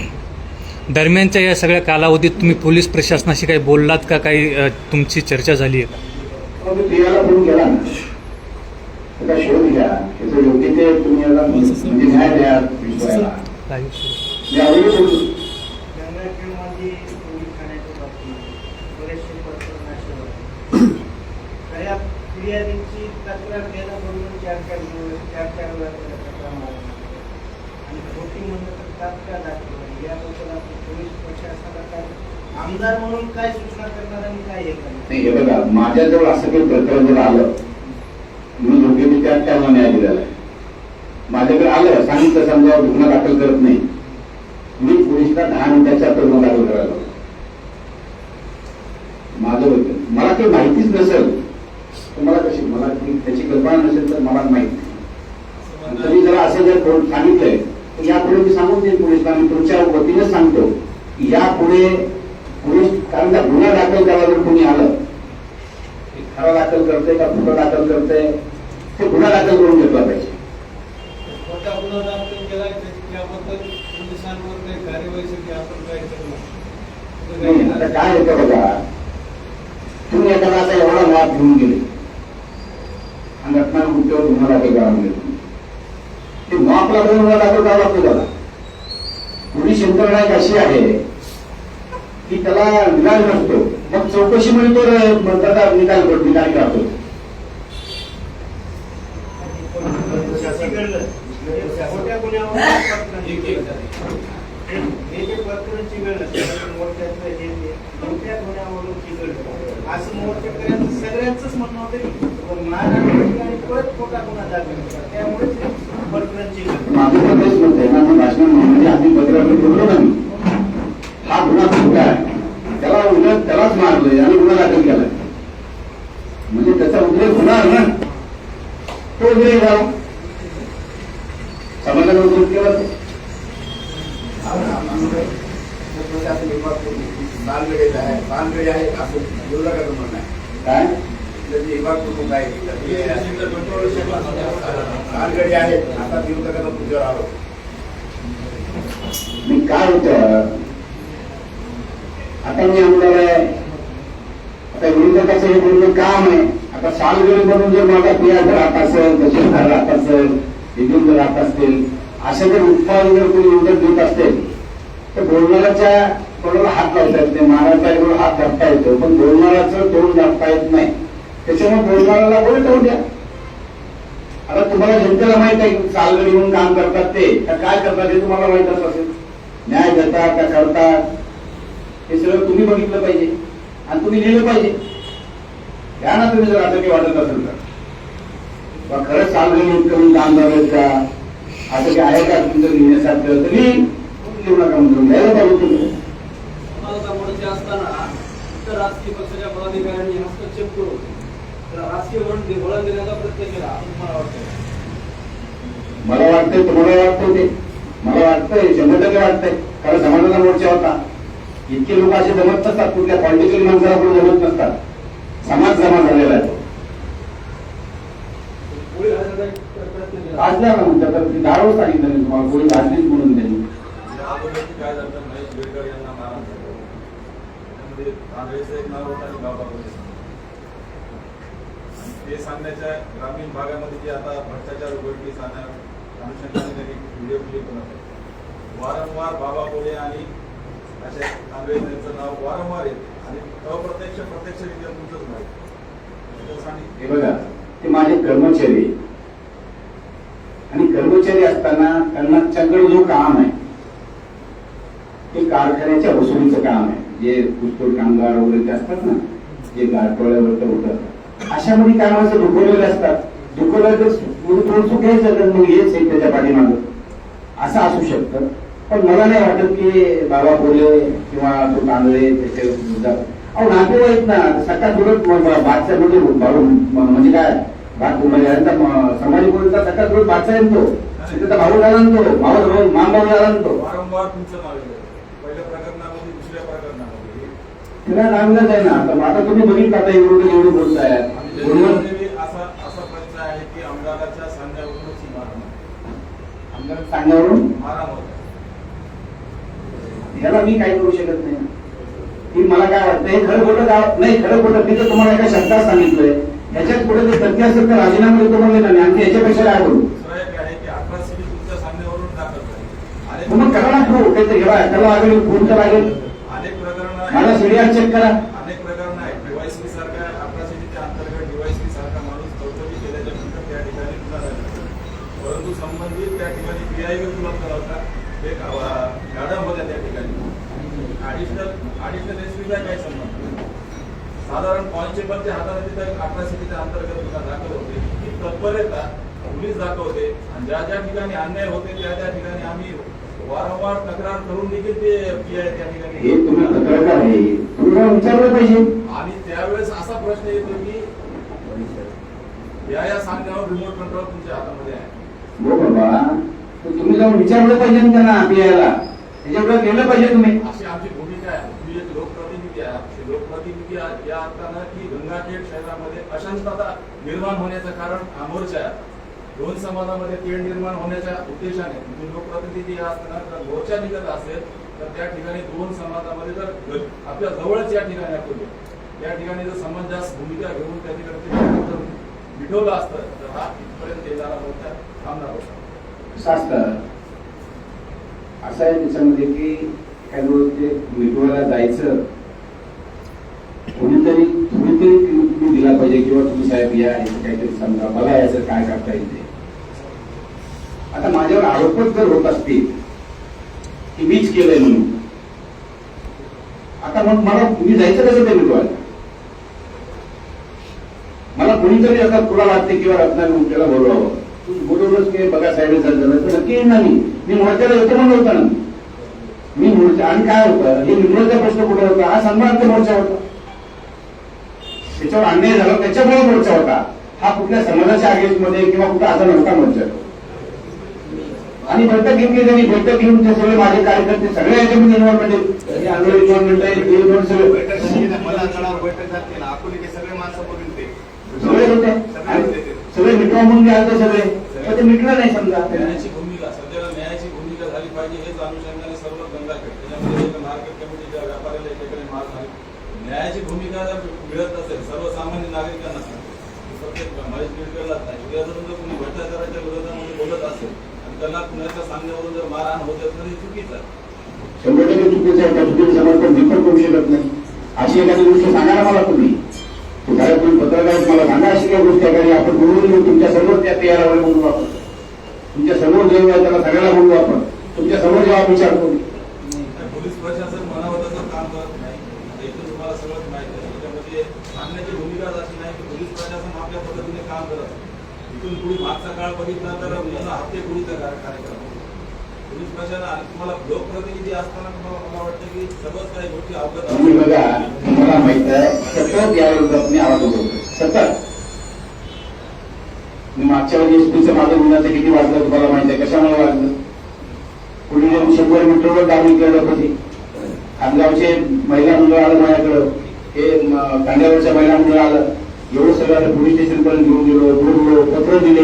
दरम्यानच्या या सगळ्या कालावधीत तुम्ही पोलीस प्रशासनाशी काही बोललात का? काही तुमची चर्चा झाली आहे का? मी प्रियाला फोन केला ना, त्याचा शोध घ्या, त्याचं योग्य ते तुम्ही याला म्हणजे न्याय द्या विश्वाला. मी आवडली बोलतो. गंगाखेडमध्ये पोलीस ठाण्याच्या बाबतीत बरेचसे प्रकरण असे होते. खऱ्या फिर्यादीची तक्रार द्यायला बरोबर 4-4 वेळा तक्रार मारली आणि खोटी म्हणलं तर तात्काळ दाखल. याबद्दल आपण पोलीस प्रशासनाला काय आमदार म्हणून काय सूचना करणार आणि काय हे करणार? नाही, हे बघा, माझ्याजवळ असं काही प्रकरण जर आलं, मी योग्य मी त्याला न्याय दिलेला आहे. माझ्याकडे आलं, सांगितलं समजा गुन्हा दाखल करत नाही, मी पोलिसला 10 मिनिटाच्या आत गुन्हा दाखल करायला. माझं मला काही माहितीच नसेल तर मला कशी, मला त्याची कल्पना नसेल तर मला माहिती नाही. तरी जरा असं जर सांगितलंय तर यापुढे मी सांगून देईन पोलिसला, मी तुमच्या वतीनं सांगतो की यापुढे पोलीस, कारण का गुन्हा दाखल करायला जर कोणी आलं, खरा दाखल करतंय का खोटा दाखल करतंय, ते गुन्हा दाखल करून घेतला पाहिजे. खोटा गुन्हा दाखल केला त्याबद्दल पोलिसांवर काही कार्यवाहीसाठी आपण काय नाही, आता काय होतं बघा, तुम्ही एखादा असा एवढा लाभ घेऊन गेले आणि रत्नागिरीवर तुम्हाला काही करावं गेलं ते मॉपला दोन वेळा दाखल करावं लागतो त्याला. पोलीस यंत्रणा एक अशी आहे की त्याला निकाल नसतो, मग चौकशीमध्ये तो त्याचा निकाल काढतो. मोठ्या गुन्ह्यावर हे जे प्रकरण चिघळलं मोठ्या गुन्ह्यावरून चिघळलं असं मोर्चेकऱ्यांचं सगळ्यांचंच म्हणणं होतं की महाराष्ट्र आणि परत मोठा गुन्हा दाखल करा, त्यामुळेच प्रकरण चिघळलं. माझं तर तेच म्हणतंय ना, मी भाषणामध्ये आधी पत्राकडे बोललो ना मी, हा गुन्हा खोटा आहे, त्याला उलट त्यालाच मारलंय आणि गुन्हा दाखल केलाय म्हणजे त्याचा उद्रेक होणार ना, तो उद्रेक झाला समाजाला उद्रेक केला. बालगडीत आहे, बालगडी आहे असं विरोधकाचं म्हणणं आहे. काय त्याची विभाग प्रमुख आहे बालगडी आहे, आता विरोधकाचा पुढच्यावर आलो. मी काय होतं, आता मी आमदार आहे, आता विरोधकाचं हे बोलणं काम आहे. आता सालगडी म्हणून जर माझा प्रिया राहत असेल, तसेच राहत असेल, विजून राहत असतील, असे जर उत्पादन जर कोणी विरोधक देत असेल तर बोलणाऱ्याच्या कोणाला हात लावता येत नाही, मारायचा हात धरता येतो, पण बोलणाऱ्याचं तोंड दाबता येत नाही. त्याच्यामुळे बोलणाऱ्याला बोलत होऊ द्या. आता तुम्हाला जनतेला माहित आहे की सालगडी म्हणून काम करतात ते काय करतात हे तुम्हाला माहितच असेल. न्याय देतात का करतात हे सगळं तुम्ही बघितलं पाहिजे आणि तुम्ही लिहिलं पाहिजे. घ्या ना तुम्ही जर असं काही वाटत असेल तर खरंच सालगडी करून काम करत का, असं काही आहे का तुमचं लिहिण्यासारखं तर लिहू नका म्हणून द्यायला पाहिजे तुम्ही. मोर्चे असताना इतर राजकीय पक्षाच्या पदाधिकाऱ्यांनी हस्तक्षेप करून राजकीय वळण देण्याचा प्रयत्न केला असं मला वाटतं. मला वाटतंय, तुम्हाला वाटतं ते, मला वाटतंय 100% वाटतंय. कारण समाजाचा मोर्चा होता, इतके लोक असे जमत नसतात, कुठल्या पॉलिटिकल माणसाला कोणी जमत नसतात, समाज जमा झालेला आहे. गोळी घालण्याचा प्रयत्न केला. गाजला ना म्हणतात तर ती दारू सांगितलं नाही तुम्हाला, कोणी गाजलीच म्हणून त्यांनी. काय झालं, महेश बेडकर यांना मारहाण झालं, त्यामध्ये काँग्रेसचं एक नाव होतं आणि बाबा होते. आणि ते सांगण्याच्या ग्रामीण भागामध्ये जे आता भ्रष्टाचार उघडकीस अनुषंगाने त्यांनी व्हिडिओ क्लिप बनवले. वारंवार बाबा बोले आणि अशा काँग्रेस यांचं नाव वारंवार येते आणि अप्रत्यक्ष प्रत्यक्षरित्या तुमचंच माहिती. हे बघा, ते माझे कर्मचारी आणि कर्मचारी असताना त्यांना सगळं जो काम आहे ते कारखान्याच्या वसुलीचं काम आहे. जे पुष्कळ कामगार वगैरे ते असतात ना, जे गाठोड्यावर होतात, अशामध्ये काय माणसं दुखवलेले असतात. दुखवलं तर थोडं चूक घ्यायचं तर मग हेच आहे त्याच्या पाठीमागं असं असू शकतं. पण मला नाही वाटत की बाबा बोले किंवा तो तांदळे त्याच्या विरोधात. अहो नातेवाईक ना, सकाळ थोडं बादशा म्हणजे काय यांचा समाज बोलता सकाळ थोडं बादशा येतो, त्याचा भाऊ झाला ना तो, मामभाऊ झाला ना तो. वारंवार तुमचं नाव येतं, पहिल्या प्रकरणामध्ये दुसऱ्या प्रकरणामध्ये. तिला नामलाच आहे ना. आता तुम्ही बघितलं आता एवढं बोलताय. असा प्रश्न आहे की आमदाराच्या सांगण्यावरूनच ही मारहाण आमदार सांगण्यावरून मारहाण होत. याला मी काही करू शकत नाही. की मला काय वाटतं हे खरं खोटं नाही, खरं खोटं मी तर तुम्हाला एका शब्दात सांगितलंय. ह्याच्यात पुढे जर तथ्य असेल तर राजीनामा देतो म्हणले ना, आणखी याच्यापेक्षा काय करू. दुसरं एक आहे की 18 सीबी तुमच्या सांगण्यावरून दाखल झाली. मग करा ना प्रूफ काहीतरी घ्या, त्याला लागेल फोन तर लागेल. अनेक प्रकरण मला सीडीआर चेक करा. अनेक प्रकरण आहेत. डीवायसपी सारख्या 18 सीबीच्या अंतर्गत डीवायसपी सारखा माणूस चौकशी केल्याच्या नंतर त्या ठिकाणी गुन्हा दाखल, परंतु संबंधित त्या ठिकाणी पीआय उपलब्ध होता, एक मॅडम होत्या त्या ठिकाणी. ऍडिशनल एसपीचा काय संबंध. साधारण कॉन्स्टेबलच्या हाताने तिथं 18 सीबीच्या अंतर्गत गुन्हा दाखल होते. ही तत्परता पोलीस दाखवते आणि ज्या ज्या ठिकाणी अन्याय होते त्या त्या ठिकाणी आम्ही वारंवार तक्रार करून देखील ते पीआय त्या ठिकाणी. हे तुम्ही पत्रकार आहे, तुम्हाला विचारलं पाहिजे. आणि त्यावेळेस असा प्रश्न येतो की या सांगण्यावर रिमोट कंट्रोल तुमच्या हातामध्ये आहे. हो बाबा, तुम्ही जाऊन विचारलं पाहिजे ना त्यांना पीआयला, त्याच्याकडे गेलं पाहिजे तुम्ही. अशी आमची भूमिका आहे. तुम्ही एक लोकप्रतिनिधी आहे. लोकप्रतिनिधी या अर्थानं की गंगाखेड शहरामध्ये अशांतता निर्माण होण्याचं कारण हा मोर्चा आहे. दोन समाजामध्ये तेढ निर्माण होण्याच्या उद्देशाने तुम्ही लोकप्रतिनिधी असताना जर मोर्चा निघत असेल तर त्या ठिकाणी दोन समाजामध्ये जर आपल्या जवळच या ठिकाणी आपण या ठिकाणी जर समंजस भूमिका घेऊन त्या ठिकाणी जर मिटवलं असतं तर हा इथपर्यंत येणारा मोर्चा थांबणार होता. कसं असतं असं आहे त्याच्यामध्ये की काय ते मिटवायला जायचं कोणीतरी तुम्ही दिला पाहिजे किंवा तुम्ही साहेब या याचं काहीतरी समजा बघा याचं काय करता येईल ते. आता माझ्यावर आरोपच जर होत असतील की मीच केलंय म्हणून आता मग मला तुम्ही जायचं कसं ते मिटवायला. मला कोणीतरी आता तुला वाटते किंवा रत्नागिरी त्याला बोलवावं बोलवलंच की बघा साहेब झालं तर नक्की येईल ना मी मोर्चाला येतो म्हणलं होतं ना मी मोर्चा. आणि काय होतं हे मिटवायचा प्रश्न कुठे होता हा सन्मानाचा मोर्चा होता त्याच्यावर अन्याय झाला त्याच्यामुळे मोर्चा होता हा कुठल्या समाजाच्या अगेन्स्टमध्ये किंवा कुठं असा नव्हता मोर्चा. आणि बैठक घेतली त्यांनी बैठक घेऊन ते सगळे माझे कार्यकर्ते सगळे याच्यामध्ये इन्व्हॉल्वमेंट आहे आंदोलन इन्व्हॉल्वमेंट आहे सगळे सगळे होते सगळे मिटवा म्हणून घ्यायचं सगळे पण ते मिटलं नाही समजा. न्यायाची भूमिका सध्याला न्यायाची भूमिका झाली पाहिजे हेच अनुषंगाने सर्व गंगाखेड त्याच्यामध्ये एक मार्केट कमिटीच्या व्यापाऱ्याला एकीकडे माल झाली. न्यायाची भूमिका जर मिळत असेल सर्वसामान्य नागरिकांना प्रत्येक महेश बिडकरलाच नाही उद्या जर कोणी भ्रष्टाचाराच्या विरोधामध्ये बोलत असेल आणि त्यांना कुणाच्या सांगण्यावरून जर मारहाण होत असेल तर हे चुकीचं आहे. 100% चुकीचं आहे. त्या चुकीचं समर्थन मी पण करू शकत नाही. अशी एखादी गोष्ट सांगा ना मला तुम्ही तुम्ही पत्रकार मला सांगा अशी काही गोष्ट एखादी आपण बोलून तुमच्या समोर त्या तयार बोलू आपण तुमच्या समोर जेव्हा त्याला सगळ्याला बोलू आपण तुमच्या समोर जेव्हा विचारतो. पोलीस प्रशासन म्हणावं तसं काम करत नाही. इथून तुम्हाला सगळंच माहिती आहे. त्याच्यामध्ये सांगण्याची भूमिकाच अशी नाही की पोलीस प्रशासन आपल्या पद्धतीने काम करत. इथून पुढे मागचा काळ बघितला तर हत्येखोरीचा कार्यक्रम पोलीस प्रशासन तुम्हाला लोकप्रतिनिधी असताना मला वाटतं की सर्वच काही गोष्टी अवगत तुम्ही बघा तुम्हाला माहित आहे सतत या विरोधात मी आवाज उठवतो सतत. मी मागच्या वेळी एसपीचं माझं गुन्ह्याचं किती वाजलं तुम्हाला माहित आहे कशामुळे वाजलं. कुणी 100 मीटरवर दाबून केलं होती. खानगावचे महिला मंडळ आलं माझ्याकडं हे कांद्यावरच्या महिला मंडळ आलं एवढं सगळं पोलीस स्टेशन पर्यंत घेऊन गेलो बोललो पत्र दिले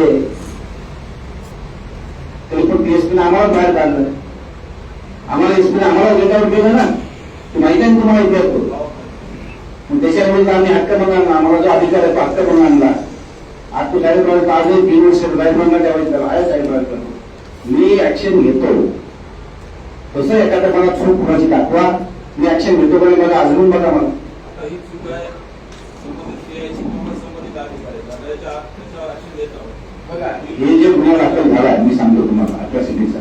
तरी पण पीएसपीने आम्हाला बाहेर काढलं. आम्हाला एसपीने आम्हाला गेटावर केलं ना ते माहिती आहे तुम्हाला इतिहास. त्याच्यामुळे आम्ही हक्कभंग आणला आम्हाला जो अधिकार आहे तो हक्कभंग आणला. आज तो साहेब आजही 3 वर्ष साहेबांना त्यावेळेस त्याला आहे साहेब मी ऍक्शन घेतो तसं एखाद्या मला चूक कुणाची दाखवा मी ऍक्शन घेतो पण मला आजरून बघा मला. ही चूक आहे संबंधित त्याच्यावर ऍक्शन घेत आहोत. बघा हे जे गुन्हा दाखल झाला मी सांगतो तुम्हाला अट्रॉसिटीचा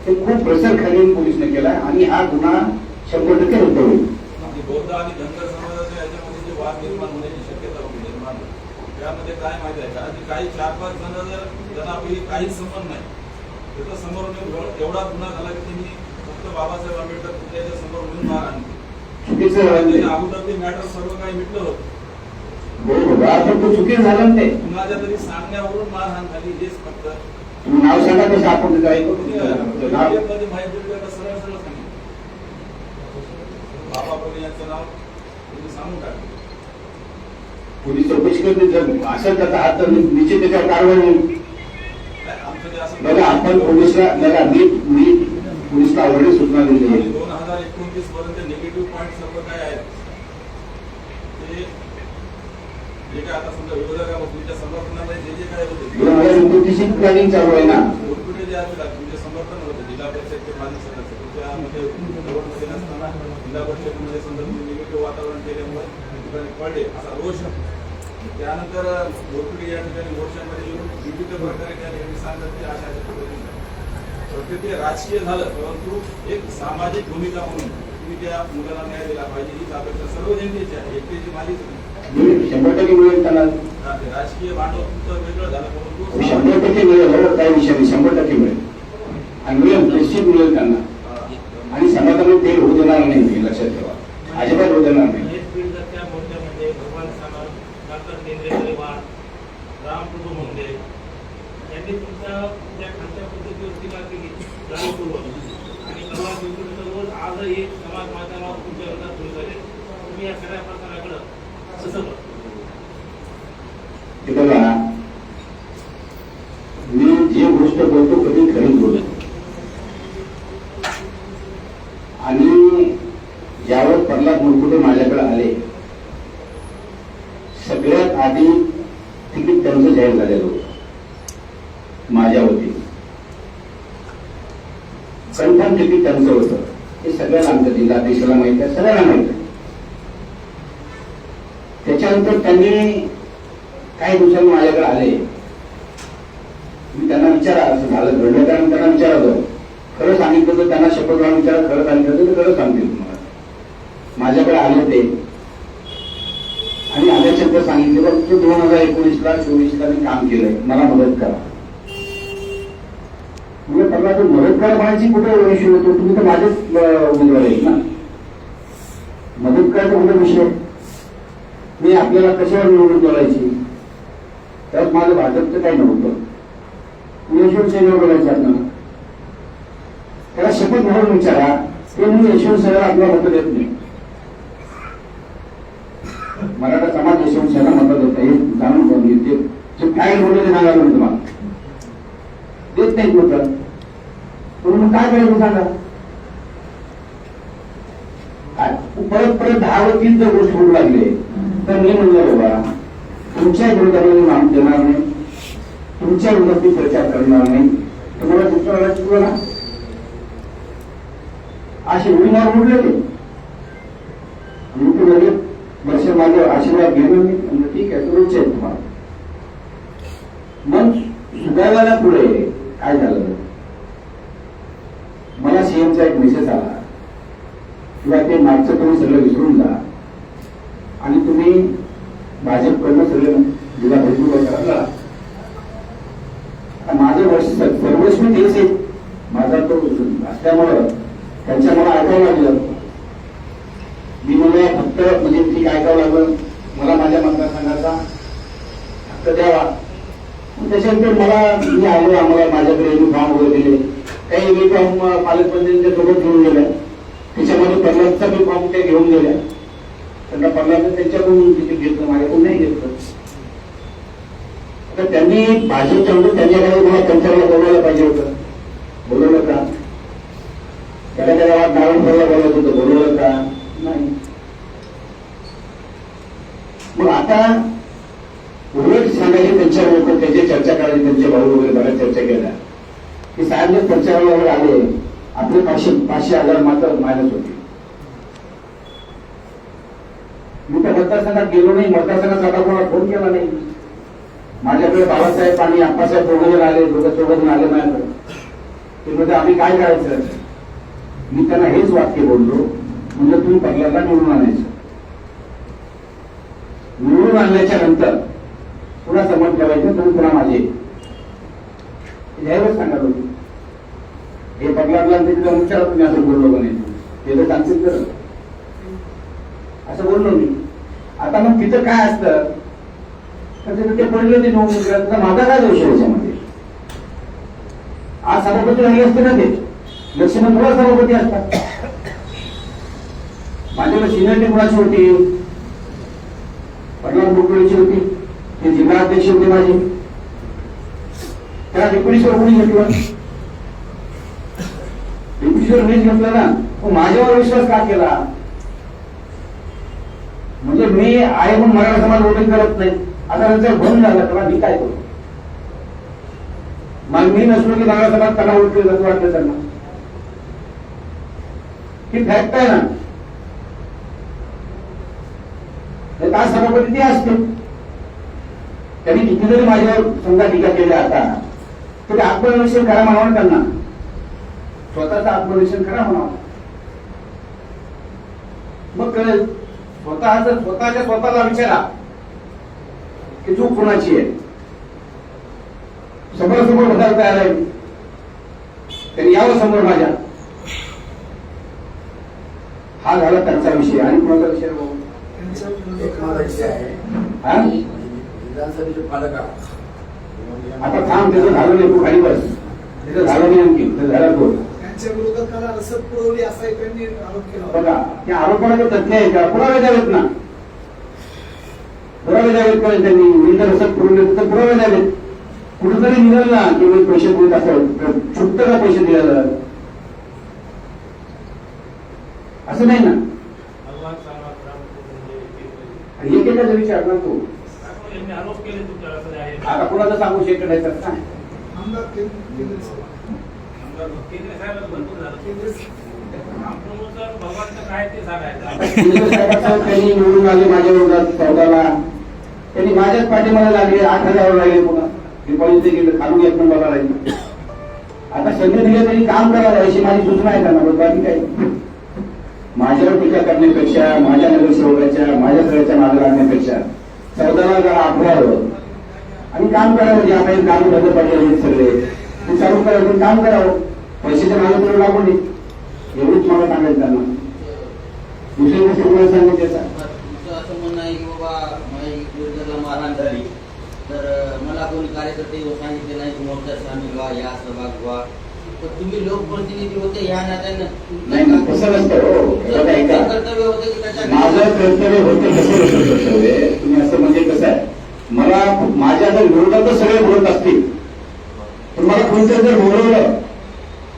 ते खूप प्रेशर खाली पोलिसने केला आणि हा गुन्हा 100% रद्द होईल. बौद्ध आणि धनगर समाजाच्या याच्यामध्ये जे वाद निर्माण होण्याची शक्यता होती निर्माण त्यामध्ये काय माहिती आहे कारण काही 4-5 जण जर त्यांना काहीच संबंध नाही त्याचा समोर एवढा गुन्हा झाला की त्यांनी फक्त बाबासाहेब आंबेडकर पुतळ्याच्या समोर म्हणून मार आणली. अगोदर ते मॅटर सर्व काही मिटलं होतं. तो चुकीचं झालं ते कुणाच्या तरी सांगण्यावरून मारहाण झाली हेच फक्त तुम्ही नाव सांगा कसं आपण त्याचं ऐकतो. माहिती सरळ सरळ सांगितलं बाबा पटेल यांचं नाव तुम्ही सांगून टाकलं. पोलीस चौकशी करते जर असेल त्याचा हात तर निश्चित त्याच्यावर कारवाई होईल. आमचं ते असं बघा आपण पोलिसला बघा मी पोलिसला ऑलरेडी सूचना दिली आहे 2029 पर्यंत निगेटिव्ह पॉईंट सर्व काय आहेत ते जे काय आता समजा विरोधकांच्या समर्थनामध्ये जे काय होते 2029 प्लॅनिंग चालू आहे ना कुठे जे तुमचे समर्थन होते जिल्हा परिषदचे माजी सदस्य त्यामध्ये निवडणुकीत नसताना जिल्हा परिषदेमध्ये समजा निगेटिव्ह वातावरण केल्यामुळे ठिकाणी पडले असा रोष त्यानंतर गोरकुटे या ठिकाणी मोर्चामध्ये येऊन विविध प्रकारे त्या ठिकाणी सांगतात की अशा प्रत्येक ते राजकीय झालं परंतु एक सामाजिक भूमिका म्हणून तुम्ही त्या मुलाला न्याय दिला पाहिजे हीच अपेक्षा सर्व जनतेची आहे एकटेची माझीच नाही. 100% मिळेल त्याला राजकीय भांडवल तुमचं वेगळं झालं परंतु 100% मिळेल बरोबर काही विषय नाही 100% मिळेल आणि मिळेल निश्चित मिळेल त्यांना आणि समाजामध्ये ते होऊ देणार नाही हे लक्षात ठेवा अजिबात होऊ देणार नाही. बीडच्या मोर्चामध्ये भगवान सामंत डॉक्टर केंद्रे परिवार रामप्रभू मुंडे यांनी तुमच्या त्या खालच्या पद्धतीवर टीका केली जाणीवपूर्वक आणि परवा दिवशी रोज आजही समाज माध्यमावर तुमच्या विरोधात सुरू झाले तुम्ही या सगळ्या प्रकाराकडं कसं बघता? हे बघा गोष्ट बोलतो, कधी खरी बोलतो. आणि ज्यावेळेस प्रल्हाद मुरकुटे माझ्याकडे आले, सगळ्यात आधी तिकीट त्यांचं जाहीर झालेलं होतं माझ्या वतीने. कन्फर्म तिकीट त्यांचं होतं. हे सगळ्यांना आमच्या जिल्हाधीशाला माहिती आहे, सगळ्यांना माहिती आहे. त्याच्यानंतर त्यांनी काही दिवसांनी माझ्याकडे आले. मी त्यांना विचारा, असं झालं घडलं, कारण त्यांना विचारलं, खरं सांगितलं तर त्यांना शपथ घालून विचारा, खरं सांगितलं तर खरं सांगतील तुम्हाला. माझ्याकडे आले ते आणि आल्यानंतर सांगितलं, बघ तू 2019ला 24ला मी काम केलंय, मला मदत करा. म्हणजे पहिला तो मदत करायची कुठे विषय होतो, तुम्ही तर माझेच उमेदवार आहे ना, मदत करायचा कुठे विषय. मी आपल्याला कशावर निवडून बोलायची, त्यात माझं भाजपचं काही नव्हतं. यशवंत सेनेवर बोलायचं आपल्याला, त्याला शपथ म्हणून विचारा. ते मी यशवंत सेनेला आपल्याला मतं देत नाही. मराठा समाज यशवंत सेनेला मतं देत नाही, जाणून करून घेते. जे काय बोलले ते सांगा तुम्हाला, देत नाहीत मतं. म्हणून काय करायचं सांगा. परत परत 10 व 30 जर गोष्ट होऊ लागले तर मी म्हणलं, बाबा तुमच्या विरोधात मी नाम देणार नाही, तुमच्या विरोधात मी प्रचार करणार नाही, तुम्हाला दुसऱ्याला चुकलं ना. असे उडी मारून उडले ते. मी तर लगेच वर्ष माझे आशीर्वाद घेऊन मी म्हणजे ठीक आहे, तुमचे आहेत तुम्हाला. मग सुधारायला पुढे काय झालं, मला सीएमचा एक मेसेज आला, किंवा ते मागचं तुम्ही सगळं विसरून जा आणि तुम्ही भाजपकडनं सगळं जिल्हा भेटून करा. माझं वर्ष सर्वस्वी तेच आहे, माझा तो असल्यामुळं त्यांच्या मला ऐकावं लागलं. मी मला फक्त म्हणजे ठीक ऐकावं लागलं, मला माझ्या मतदारसंघाचा हक्क द्यावा. त्याच्यानंतर मला मी आलो, आम्हाला माझ्याकडे युनिफॉर्म वगैरे दिले. काही युनिफॉर्म पालकमंत्र्यांच्या सोबत घेऊन गेल्या, त्याच्यामध्ये प्रल्हादचा मी फॉर्म त्या घेऊन गेल्या. त्यांना प्रल्हादने त्यांच्याकडून तिकीट घेतलं, माझ्याकडून नाही घेतलं. तर त्यांनी भाजपच्या म्हणजे त्यांच्याकडे मला त्यांच्याकडे बोलायला पाहिजे होतं, बोलवलं का? त्याला त्या गावात नारायण बोलायला होतं, बोलवलं का? नाही. मग आता उलट सांगायचे त्यांच्या लोक, त्याची चर्चा करायची, त्यांचे भाऊ वगैरे बऱ्याच चर्चा केल्या की साहेब जर प्रचाराला वगैरे आले, आपले 500,000 मात्र मायनस होते. मी तर मतदारसंघात गेलो नाही, मतदारसंघात आता कोणाला फोन केला नाही. माझ्याकडे बाबासाहेब आणि अप्पासाहेब दोघं आले, दोघं आले माझ्याकडे. ते म्हणजे आम्ही काय करायचं, मी त्यांना हेच वाक्य बोललो, म्हणजे तुम्ही पहिल्यांदा निवडून आणायचं. निवडून आणल्याच्या नंतर पुन्हा समज ठेवायचं, तुम्ही पुन्हा माझे ह्यावेळेस सांगा तुम्ही. हे पगलाडला विचारा तुम्ही, असं बोललो का नाही, ते तर सांगतील तर असं बोललो मी. आता मग तिथं काय असतं, तर ते पडलं ते नोंद, माझा काय दोष आहे याच्यामध्ये. आज सभापती राहिले असते ना, ते लक्ष्मण थोडा सभापती असतात. माझ्याकडे सिनियरिटी कुणाची होती, प्रल्हाद मुरकुटेची होती, ते जिल्हाध्यक्ष होते माझे. त्याला डेप्युटीवर कोणी घेतलं, डेप्युटीवर मीच घेतलं ना. मग माझ्यावर विश्वास का केला, म्हणजे मी आहे म्हणून मराठा समाज वोटिंग करत नाही. आता नंतर बंद झाला, तेव्हा मी काय करू. मग मी नसलो की मराठा समाज त्यांना वोट केलं असं वाटलं त्यांना. ही फॅक्ट आहे ना. आज सभापती ते असते, त्यांनी किती जरी माझ्यावर समजा टीका केल्या आता, तरी आत्मनिरीक्षण करा म्हणावं त्यांना, स्वतःचं आत्मनिरीक्षण करा म्हणावं. मग कळेल. स्वतःच्या स्वतःला विचारा की चूक कोणाची आहे. समोरासमोर बसायला तयार आहे, त्यांनी यावं समोर माझ्या. हा झाला त्यांचा विषय. आणि कोणाचा विषय आता थांब, त्याचं झालं नाही, तू खाली बस. त्याचं झालं नाही, आणखी झाला तो. त्यांच्या विरोधात त्याला रसद पुरवली असा एक त्यांनी आरोप केला. बघा, त्या आरोपाला तथ्य आहे का, पुरावे द्यावेत ना, पुरावे द्यावेत का त्यांनी. मी जर रसद पुरवले तर पुरावे द्यावेत. कुठेतरी निघाल ना की मी पैसे देत असं छुट्ट का पैसे द्यायला, असं नाही ना. अल्लाह सांगा राम एकेकाचा विचार ना तू यांनी आरोप केले तुमच्यावर असं आहे. आता कुणाचं सांगू शकत नाही तर काय. आमदार केंद्र आमदार केंद्रे साहेबांचं भरपूर झालं. रामप्रभूचं भगवानचं काय ते सांगायचं. केंद्र साहेबांचं त्यांनी निवडून आले माझ्या विरोधात 14ला, त्यांनी माझ्याच पाठीमागे लागले, 8,000 लागले, पुन्हा दिपाळीचे गेले खालून 1 नंबरला राहिले. आता संधी दिली तरी काम करावं अशी माझी सूचना आहे त्यांना, बाकी काही. माझ्यावर टीका करण्यापेक्षा, माझ्या नगरसेवकाच्या, माझ्या सगळ्याच्या मागे लागण्यापेक्षा 14ला जरा आठवावं आणि काम करावं. जे आपण काम बंद पडले सगळे ते चालू करावं, काम करावं. पैशाच्या मागे तर लागून नये एवढंच मला सांगायचं त्यांना. दुसरी गोष्ट तुम्हाला सांगितलं त्याचा तुमचं असं म्हणणं आहे की बाबा माझ्या विरोधाला मारहाण झाली तर मला कोणी कार्यकर्ते येऊन सांगितले नाही की मोर्चात सामील व्हा, या सहभाग व्हा. पण तुम्ही लोकप्रतिनिधी होते या नात्यानं नाही ना, तसं नसतं हो. बघा ऐका, कर्तव्य होते की त्याच्या माझं कर्तव्य होतं कसं नसतं कर्तव्य. तुम्ही असं म्हणजे कसं आहे, मला माझ्या जर विरोधातच सगळे बोलत असतील तर मला कोणतं जर बोलवलं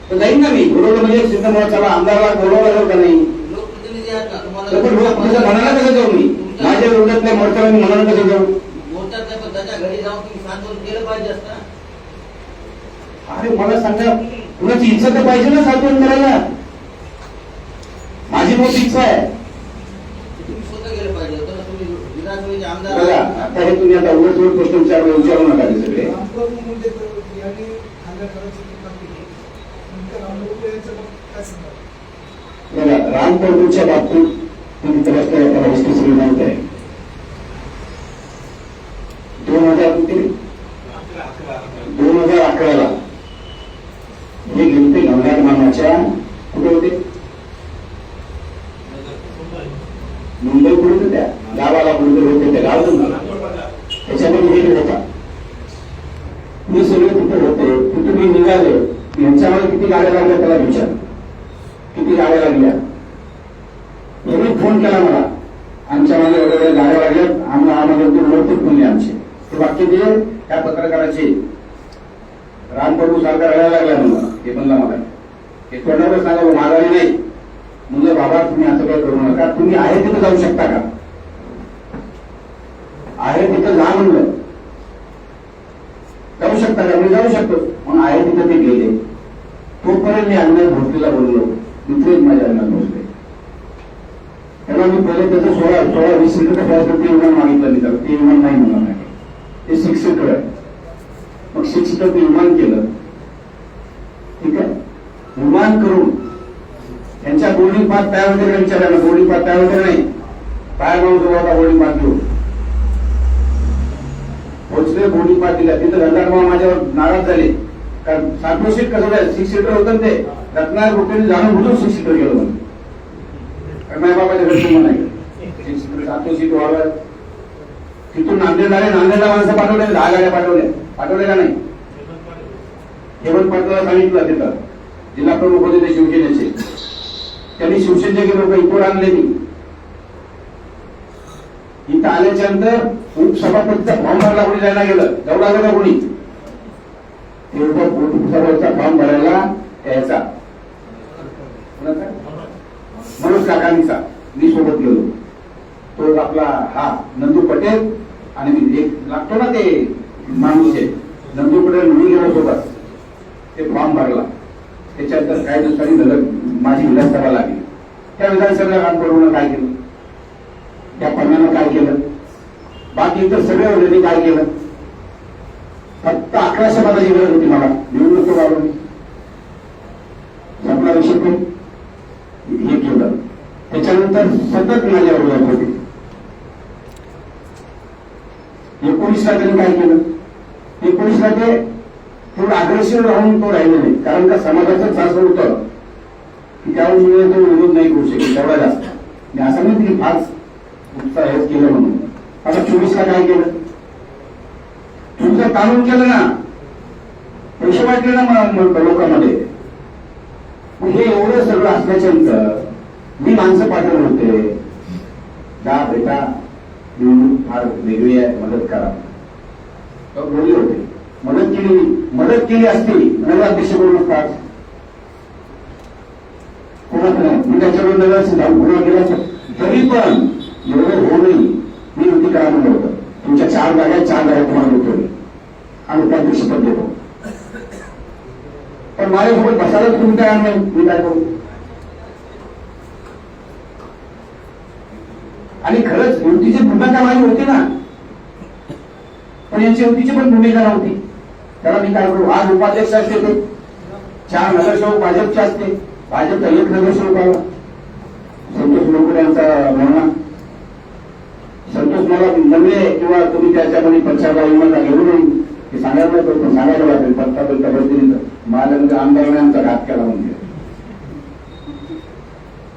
तर जाईल ना मी. बोलवलं म्हणजे सिद्ध मोर्चाला आमदारला बोलवलं जाऊ का नाही. लोकप्रतिनिधी आहेत ना तर पण लोक तुझं म्हणायला कसं जाऊ मी. माझ्या विरोधातल्या मोर्चाला मी म्हणायला कसं जाऊ. मोर्चात नाही पण त्याच्या घरी जाऊन तुम्ही सांत्वन केलं पाहिजे असतं. अरे मला सांगा, कुणाची इच्छा तर पाहिजे ना सांत्वन करायला. माझी मोठी इच्छा आहे. तुम्ही स्वतः गेलं पाहिजे होतं ना. तुम्ही विधानसभेचे आमदार बघा आहात. आता हे तुम्ही आता उलट उलट प्रश्न विचारू नका ते सगळे. रामप्रभू मुंडे यांनी हल्ला करायची टीका केली. नंतर रामप्रभू यांचं मग काय सांगा. बघा रामप्रभूंच्या बाबतीत तुम्ही तिथे बसलेल्या त्याला हिस्ट्री सगळी माहित आहे. 2011ला हे गेलते गंगार मामाच्या कुठे होते, मुंबई कुठे होते, त्या गावाला कुठे होते, त्या गावातून त्याच्यामध्ये हे होता. मी सगळे तिथे होते. तिथे मी निघाले, यांच्यामध्ये किती गाड्या लागल्या त्याला विचार, किती गाड्या लागल्या. त्यांनी फोन केला मला, आमच्या मागे वगैरे गाड्या लागल्यात, आम्हाला वरती बोलले आमचे. ते वाक्य दिले त्या पत्रकाराचे, रामप्रभू सारखा रडायला लागला मला. हे म्हणला मला, हे तोंडावर सांगा मागाने नाही. म्हणजे बाबा तुम्ही असं काही करू नका, तुम्ही आहे तिथं जाऊ शकता का. आहे तिथं जा म्हणलं, जाऊ शकता का. मी जाऊ शकतो म्हणून आहे तिथं ते गेले. तोपर्यंत मी अन्नात भोसलेला बोललो, तिथेच माझ्या अन्नात भोसले. तेव्हा मी पहिले त्याचं 16-20 सीटर त्यासाठी ते विमान मागितलं नाही, ते विमान नाही म्हणणार नाही, ते 6 सीटर आहे. मग 6 सीटर ते विमान केलं. ठीक आहे, विमान करून त्यांच्या बोर्डिंग पास तयार वगैरे विचारायला, बोर्डिंग पास तयार वगैरे नाही, बाहेर माणूस उभा होता बोर्डिंग पास घेऊन. पोहोचले, बोर्डिंग पास दिला. तिथं गंगारमाव माझ्यावर नाराज झाले, कारण 7 सीट कसं आहे, 6 सीटर होतं ते. रत्नागिरी रुपये जाणून बुजून 6 सीटर गेलो म्हणून. माझ्या बाबाच्या घरचे म्हणाले 7 सीट वाढवाय. तिथून नांदेडला आले, नांदेडला माणसं पाठवले, 10 गाड्या पाठवले का नाही. हेमंत पाटलाला सांगितलं, तिथं जिल्हा प्रमुख होते ते शिवसेनेचे, त्यांनी शिवसेनेचे लोक इथवर आणले. मी इथं आल्याच्या नंतर उपसभापतीचा फॉर्म भरायला कोणी जायला गेलं, जाऊ लागलं का कोणी. उपसभापतीचा फॉर्म भरायला यायचा मनोज काकांचा, मी सोबत गेलो. तो आपला हा नंदू पटेल आणि मी एक लागतो ना ते माणूस आहे, नंदू पटेल मी गेलो सोबत. ते फॉर्म भरला. त्याच्यानंतर काही दिवसांनी माझी विधानसभा लागली. त्या विधानसभेला रामप्रभूनं काय केलं, त्या पन्नानं काय केलं, बाकी इतर सगळे वडिलांनी काय केलं. फक्त 1100 मताची गरज होती मला, निवडणूक तो वाढवली. संपला विषय पण हे केलं. त्याच्यानंतर सतत माझ्या विरोधात होते. 19ला त्यांनी काय केलं, 19ला ते थोडं अग्रेसिव्ह राहून तो राहिले नाही, कारण का समाजाचं असं होतं की त्यामुळे तो विरोध नाही करू शकत तेवढा जास्त. मी असं नाही की फारच उत्साह हेच केलं म्हणून. आता 24ला काय केलं, तुमचं कानून केलं ना, पैसे वाटले ना लोकांमध्ये. हे एवढं सगळं असल्याच्या नंतर मी माणसं पाठवले होते, जा बेटा निवडणूक फार वेगळी आहे, मदत करा, बोलले होते. मदत केली असती नगराध्यक्ष करू नका कोणाच नाही. मी त्याच्यावर नगराध्यक्ष जाऊन गुन्हा केला तरी पण एवढं होऊ नये मी युती करा म्हणलं होतं. तुमच्या 4 जागा तुम्हाला देतो आणि उपाध्यक्ष पद देतो. पण माझ्यासोबत बसायला तुम्ही काय नाही. मी काय करू. आणि खरंच युतीची भूमिका माझी होती ना, पण यांची युतीची पण भूमिका नव्हती. त्याला मी काय करू. आज उपाध्यक्ष असते ते 4 नगरसेवक भाजपचे असते. भाजपचा 1 नगरसेवक आला संतोष लोकुरे यांचा म्हणणं. संतोष मला नवले किंवा तुम्ही त्याच्यामध्ये पंचायत विमाना घेऊ नये हे सांगायला नाही पण सांगायला वाटेल. पत्ता बदली मला आमदाराने आमचा घात केला म्हणजे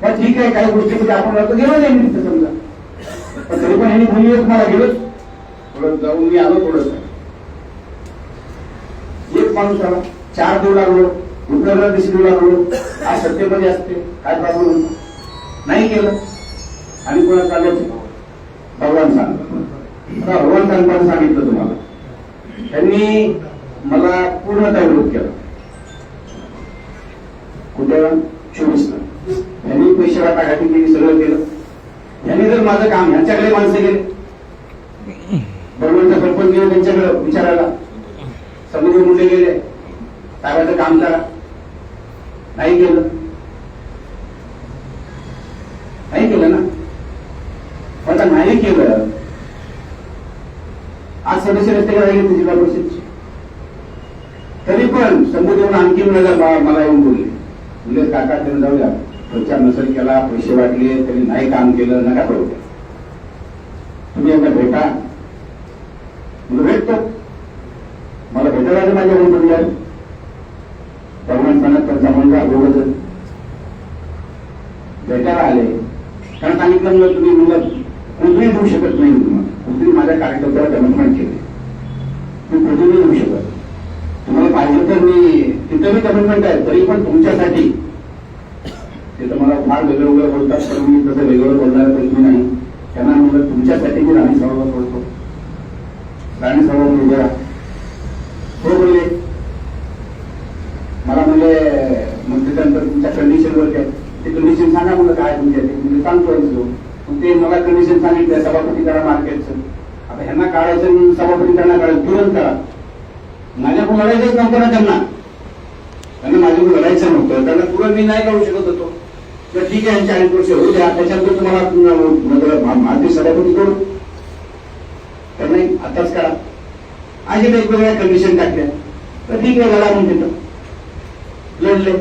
पण ठीक आहे. काही गोष्टीमध्ये आपण गेलो नाही मी तिथं समजा. पण तरी पण यांनी बोलली मला गेलोच थोडं जाऊन मी आलो. थोडस एक माणूस आला 4 देऊ लागलो उपलब्ध दिसू लागलो. आज सत्तेमध्ये असते काय प्रॉब्लेम नाही केलं. आणि कोणा चालवायचं भगवान सांग भगवान सांगताना सांगितलं तुम्हाला. त्यांनी मला पूर्णतः विरोध केला. कुठं 24ला त्यांनी पैसे वाटाघाटी केली सगळं केलं. यांनी जर माझं काम ह्यांच्याकडे माणसं गेले बरोबरचा सरपंच गेले त्यांच्याकडे विचारायला. समुद्र मुंडे गेले साहेबाचं काम करा नाही केलं ना. आता नाही केलं. आज सदस्य रस्त्याकडे गेले जिल्हा परिषदचे तरी पण संबोधून आणखी मला येऊन बोलले काका त्यांना जाऊया प्रचार नसेल केला पैसे वाटले तरी नाही काम केलं नका करू. तुम्ही आता भेटा भेटतो. मला भेटायला माझ्याकडून बोलल्या परमानपणात त्यांचा मुलगा अगोदर भेटायला आले. कारण सांगितलं मला तुम्ही मुलं कुठेही देऊ शकत नाही. तुम्हाला कुठेही माझ्या कार्यकर्त्याला कमिटमेंट केले तुम्ही कुठेही देऊ शकत. तुम्हाला पाहिजे तर मी तिथं मी कमिटमेंट आहे तरी पण तुमच्यासाठी तिथं मला फार वेगळं वगैरे बोलतात पण मी तसं वेगळं बोलणार तर मी नाही. त्यांना म्हणलं तुमच्यासाठी मी राणी सरोवर बोलतो. राणी सरोवर उभे राहा हो बोलले. मला म्हणजे मग त्याच्यानंतर तुमच्या कंडिशनवर काय ते कंडिशन सांगा मला काय तुमच्या ते सांगतो. ते मला कंडिशन सांगितलं सभापती करा मार्केटचं. आता ह्यांना काढायचं सभापती त्यांना काढायचं तुरंत करा. माझ्याकडून लढायचंच नव्हतं ना त्यांना माझ्याकडून लढायचं नव्हतं. त्यांना तुरंत मी नाही काढू शकत होतो. तर ठीक आहे 40 वर्ष होऊ द्या त्याच्यानंतर तुम्हाला माझे सभापती करू तर नाही आताच करा. अशा वेगवेगळ्या कंडिशन टाकल्या तर ठीक आहे लढा म्हणून तिथं लढले.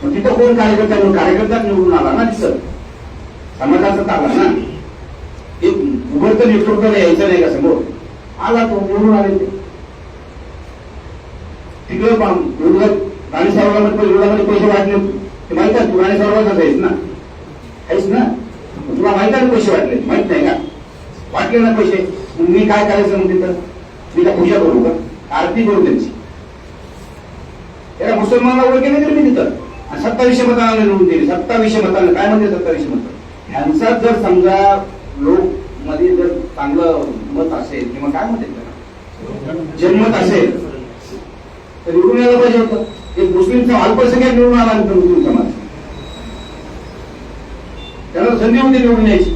मग तिथं कोण कार्यकर्ता म्हणून कार्यकर्ता निवडून आला ना तिथं समाजाचाच आला ना. एक उभरतं नेतृत्व यायचं नाही का समोर आला तो निवडून आले. ते तिकडे राणी सरोवरामध्ये पैसे वाटले ते माहित आहे. तू राणी सरोवरातच आहेस ना तुला माहित आहे पैसे वाटले माहित नाही का. वाटले ना पैसे मी काय करायचं मग तिथं मी का पूजा करू का आरती करू त्यांची. त्याला मुसलमानाला ओळख नाही तरी मी तिथं 2700 मतांना निवडून दिली. 2700 मतांना काय म्हणजे 2700 मत. ह्यांचा जर समजा लोक मध्ये जर चांगलं मत असेल किंवा काय म्हणते त्याला जनमत असेल तर निवडून यायला पाहिजे होतं. एक मुस्लिमचा अल्पसंख्याक निवडून आला नंतर मुस्लिम समाज त्याला संधी होती निवडून यायची.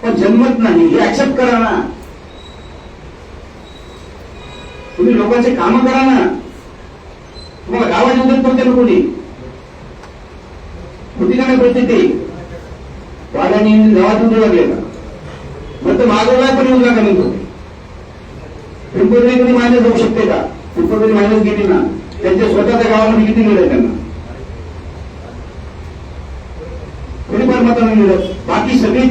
पण जनमत नाही हे ऍक्सेप्ट करा ना. तुम्ही लोकांचे कामं करा ना. तुम्हाला गावाची मदत करते ना कोणी होती का नाही परिस्थिती. वाड्याने गावात उठू लागले का मग तर मागवला पण येऊ लागला म्हणतो. पिंपरी कोणी मायनस जाऊ शकते का. पिंपरी मायनस गेली ना त्यांच्या स्वतःच्या गावामध्ये किती मिळेल त्यांना कोणी पण मतांना मिळत. बाकी सगळी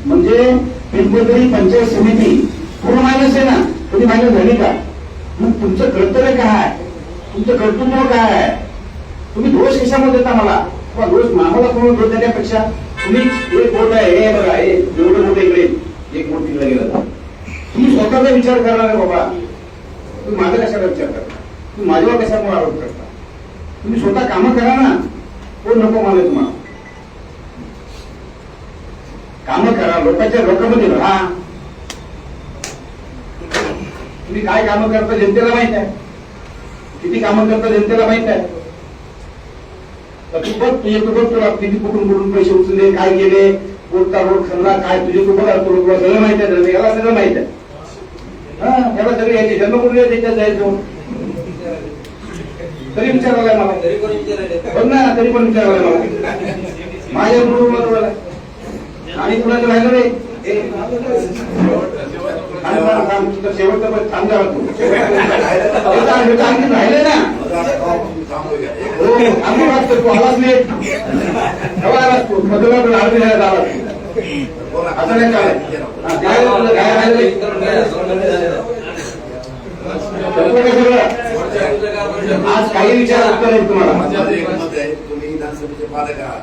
म्हणजे पिंपरी पंचायत समिती पूर्ण मायनस आहे ना. कधी मायनस झाली का. मग तुमचं कर्तव्य काय आहे तुमचं कर्तृत्व काय आहे. तुम्ही दोष कशामध्ये देता मला किंवा दोष आम्हाला कोण दोष देण्यापेक्षा तुम्ही एक बोट आहे हे बघा हे एवढं मोठं इकडे एक बोट तिकडे गेलं तुम्ही स्वतःचा विचार करणार आहे बाबा. तुम्ही माझा कशाला विचार करता. तुम्ही माझ्यावर कशामुळे आरोप करता. तुम्ही स्वतः कामं करा ना. कोण नको मानले तुम्हाला. कामं करा लोकांच्या लोकांमध्ये राहा. तुम्ही काय कामं करता जनतेला माहित आहे, किती कामं करता जनतेला माहित आहे. तर तू बघ, तू बघ तुला किती कुठून पैसे उचलले, काय केले, कोणता रोड खणला, काय तुझे तू बघा, तुला सगळं माहित आहे, याला सगळं माहित आहे. हा, त्याला सगळं यायचे जन्मकुंडली त्याच्यात जायचं तरी विचारायला मला, तरी कोणी विचारायले बघ ना, तरी पण विचारायला मला माझ्या बरोबर आणि कुणाचं राहिलं रे शेवटचं पण थांब जरा तू. आणखी राहिले ना हो, आम्ही वाचतो तू आवाज नाही केव्हा आलास तू मधुरा आरती झाला आवाज असं नाही आज काही विचार उत्तर आहे तुम्हाला. माझं एक मत आहे, तुम्ही विधानसभेचे पालक आहात,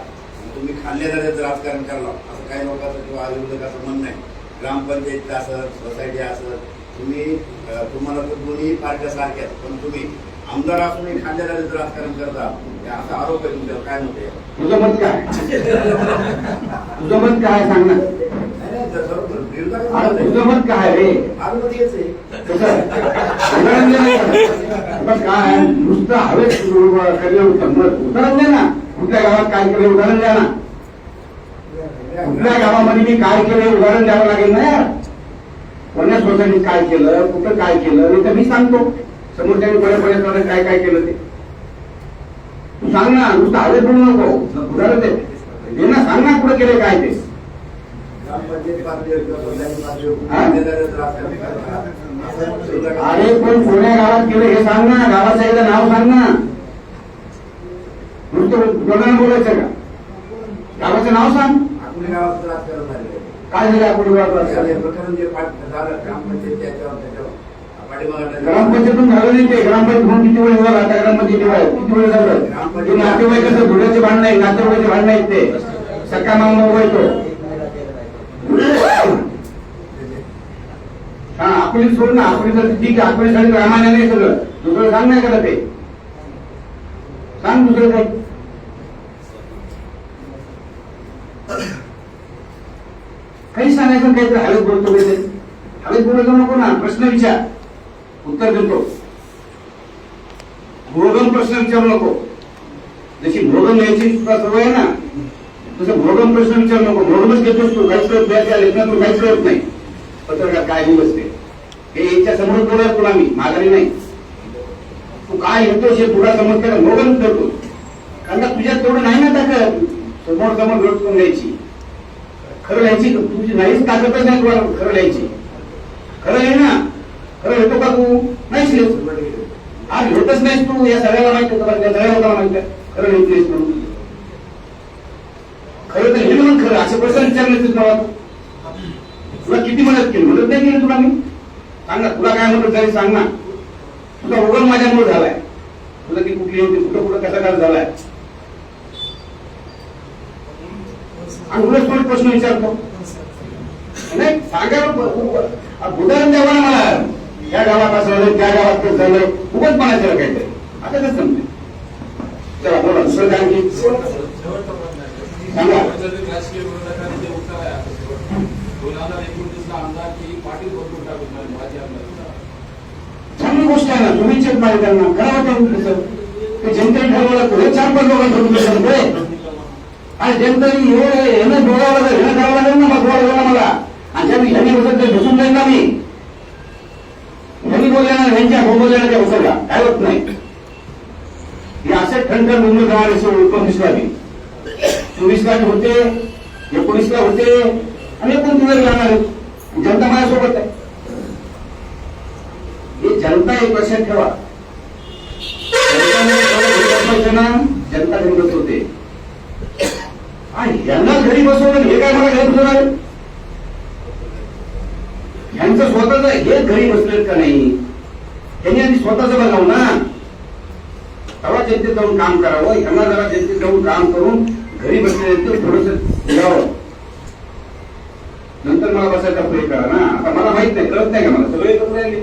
तुम्ही खाल्ल्या जाण्याचं राजकारण करला असं काही लोकांचं किंवा विरोधकाचं म्हणणं आहे. ग्रामपंचायत असं, सोसायटी असं, तुम्हाला तर दोन्ही पार्ट्या सारख्याच, पण तुम्ही आमदार असूनही खाल्ल्या जाण्याचं राजकारण करता, असा आरोप आहे तुमच्यावर. काय मत आहे? तुझं मत काय? तुझं मत काय सांग ना. तुझं मत काय रे? काय नुसतं हवेत केलं होतं मत उदाहरण द्या ना. कुठल्या गावात काय केलं उदाहरण द्या ना. कुठल्या गावामध्ये मी काय केलं उदाहरण द्यावं लागेल ना यार. कोण्या सोसायटीत काय केलं, कुठं काय केलं, नाही तर मी सांगतो समोरच्या बऱ्याच काय काय केलं ते तू सांग ना. नुसतं हवेत बोलू नको, उदाहरण दे ना, सांग ना कुठं केलं काय ते. अरे पण कोण्या गावात केलं हे सांग ना, गावाचं एकदा नाव सांग ना. नुसतं कोणाला बोलायचं का, गावाचं नाव सांग. काय झालं आपण ग्रामपंचायतून झालं नाही ते. ग्रामपंचायत म्हणून किती वेळ झाला आता, ग्रामपंचायत किती वेळ झालं. ते नातेवाईकाचं धुड्याचे भांडण आहे, नातेवाईकाचे भांडण आहेत ते. सख्या मामा उभायचो हा आपली सोड ना. आपली तर ठीक आहे, आपली साठी रामायण नाही सगळं. दुसरं सांग नाही करत ते, सांग दुसरं काही. काही सांगायचं काहीतरी हवेत बोलतो काहीतरी. हवेत बोलायचं नको ना. प्रश्न विचार, उत्तर देतो. भोगम प्रश्न विचारू नको. जशी भोगम यायची तुला सवय आहे ना, तसं भोगम प्रश्न विचारू नको. भोगमच घेतोस तू, काहीच कळत नाही. त्या लेखनातून काहीच कळत नाही. पत्रकार काय दिवस ते हे याच्या समोर बोलाय तुला मी माघारी नाही. तू काय येतोस हे तुला समजते भोगम करतो. कारण का तुझ्यात तेवढं नाही ना ताकद समोर समोर विरोध करून द्यायची. खरं लिहायची तुझी नाहीच ताकदच नाही तुला खरं लिहायची. खरं लिहि ना. खरं लिहितो का तू? नाहीच लिहित. आज लिहितच नाहीस तू. या सगळ्याला माहिती होतं, त्या सगळ्या लोकांना माहिती आहे खरं लिहित नाहीस म्हणून. खरं तर लिहिलं म्हणून खरं असे प्रश्न विचारले मला. तुला किती मदत केली? मदत नाही केली तुला मी. सांग ना तुला काय मदत झाली सांग ना. तुझा उगम माझ्यामुळे झालाय. तुला ती कुठली होती, कुठं कुठं कसा काय झालाय. आणि उलट थोडे प्रश्न विचारतो नाही सांगा. उदाहरण द्यावं ना मला. या गावात असं झालं, त्या गावात कसं झालं, उगाच म्हणायचं काहीतरी. आता कसं समजेल. चला बोला दुसरं काय आणखी सांगा. राजकीय विरोधकांनी जे उत्तर आहे 2029 आमदार की पाटील बदलून टाकून माजी आमदार. चांगली गोष्ट आहे ना. तुम्ही चेक माहिती त्यांना करावं तसं. ते जनतेने ठरवलं हे 4-5 लोकांना ठरवलं आणि जनतेने हे डोळावं लागेल, हे करावं लागेल ना. मग डोळा मला आणि ह्यांनी बसत ते बसून जाईल ना. मी ह्यांनी बोलल्यानं ह्यांच्या बोलल्यानं त्या बसवला काय होत नाही. हे असे खंड मुंबई जाणारे 19ला 24ला होते, 19ला होते आणि 29ला जाणार. जनता माझ्यासोबत आहे. हे जनता एक लक्षात ठेवा. जनता घरी बसवते आणि यांना घरी बसवलं. हे काय मला घरी बसवणार? यांचं स्वतःच हे घरी बसलेत का नाही त्यांनी आधी स्वतःच बघावं ना. तेव्हा जनतेत जाऊन काम करावं. यांना जरा जनतेत जाऊन काम करून घरी बसले थोडस घ्यावं. नंतर मला बसायचा प्रयत्न करा ना. आता मला माहित नाही, कळत नाही का मला. सगळे एकत्र राहिले,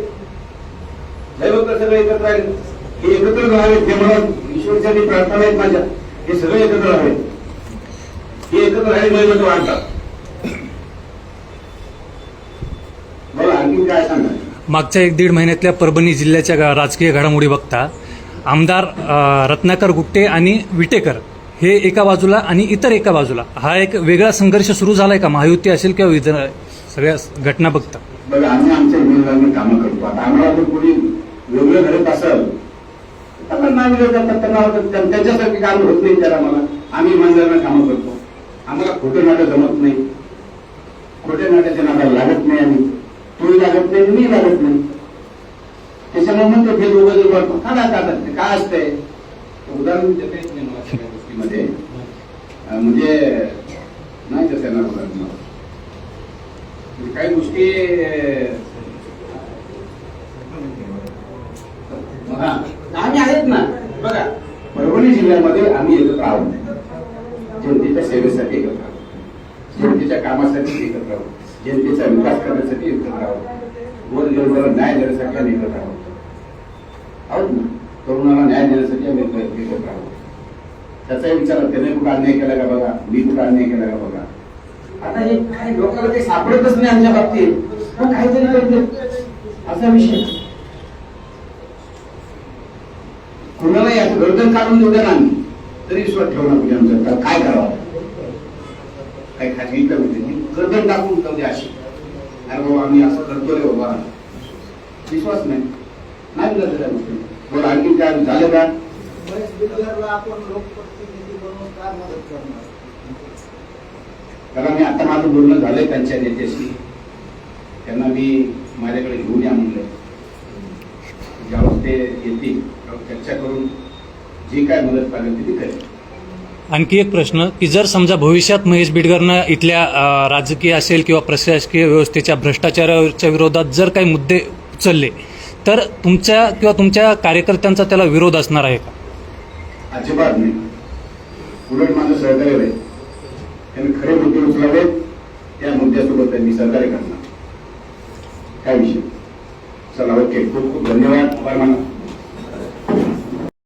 दैवकर सगळे एकत्र राहिले. हे एकत्र राहावेत हे मला ईश्वरच्या प्रार्थना आहेत माझ्या. हे सगळे एकत्र राहावेत. हे एकत्र राहिले महिला वाढतात. बोला आणखी काय सांगा. मागच्या 1-1.5 महिन्यातल्या परभणी जिल्ह्याच्या राजकीय घडामोडी बघता आमदार रत्नाकर गुट्टे आणि विटेकर हे एका बाजूला आणि इतर एका बाजूला हा एक वेगळा संघर्ष सुरू झालाय का महायुती असेल किंवा सगळ्या घटना बघता? बघा, आम्ही आमच्या उमेदवारांनी कामं करतो. आता आम्हाला जर कोणी वेगळं घडत असेल त्यांना नाविरोध करतात, त्यांना त्यांच्यासारखी काम होत नाही. त्याला मला आम्ही इमानदारांना कामं करतो. आम्हाला खोटं नाटक जमत नाही, खोट्या नाट्याच्या नादाला लागत नाही. आम्ही तोही लागत नाही, मी लागत नाही. त्याच्यामुळे म्हणतो हे दोघं जर वाटतो का काय असतंय उदाहरण देता येत नाही मला सगळ्या गोष्टीमध्ये. म्हणजे नाही कसं येणार उदाहरण मला. काही गोष्टी आम्ही आहेत ना. बघा, परभणी जिल्ह्यामध्ये आम्ही एकत्र आहोत. जनतेच्या सेवेसाठी एकत्र आहोत, जनतेच्या कामासाठी एकत्र आहोत, जनतेचा विकास करण्यासाठी एकत्र आहोत, गोरगरिबाला न्याय देण्यासाठी आम्ही एकत्र आहोत ना. तरुणाला न्याय देण्यासाठी आम्ही एकत्र आहोत. त्याचाही विचार त्याने कुठं अन्याय केला का बघा, मी कुठं अन्याय केला का बघा. आता हे काही लोकांना काही सापडतच नाही आमच्या बाबतीत, पण काहीतरी करते असा विषय. कोणाला याचं गर्दन काढून देऊ द्या ना आम्ही तरी विश्वास ठेवणार म्हणजे आमचं काय करावं. काही खाजगी गर्दन टाकून जाऊ द्या अशी. अरे बाबा आम्ही असं करतो रे बाबा, विश्वास नाही दिला त्या गोष्टी. बरं, आणखी काय झालं का? आपण लोकप्रतिनिधी म्हणून काय मदत करणार? कारण मी आता माझं बोलणं झालंय त्यांच्या नेत्याशी. त्यांना मी माझ्याकडे घेऊन या म्हणलंय. ज्यावेळेस ते येतील चर्चा करून जी काय मदत पाहिजे ती करेल. आणखी एक प्रश्न की जर समजा भविष्यात महेश बिडकरनं इथल्या राजकीय असेल किंवा प्रशासकीय व्यवस्थेच्या भ्रष्टाचाराच्या विरोधात जर काही मुद्दे उचलले तर तुमच्या किंवा तुमच्या कार्यकर्त्यांचा त्याला विरोध असणार आहे का? अजिबात नाही. उलट माझं सहकार्य आहे. त्यांनी खरे मुद्दे उचलावेत, त्या मुद्द्यासोबत त्यांनी सहकार्य करणार. काय विषय. चला, ओके. खूप खूप धन्यवाद.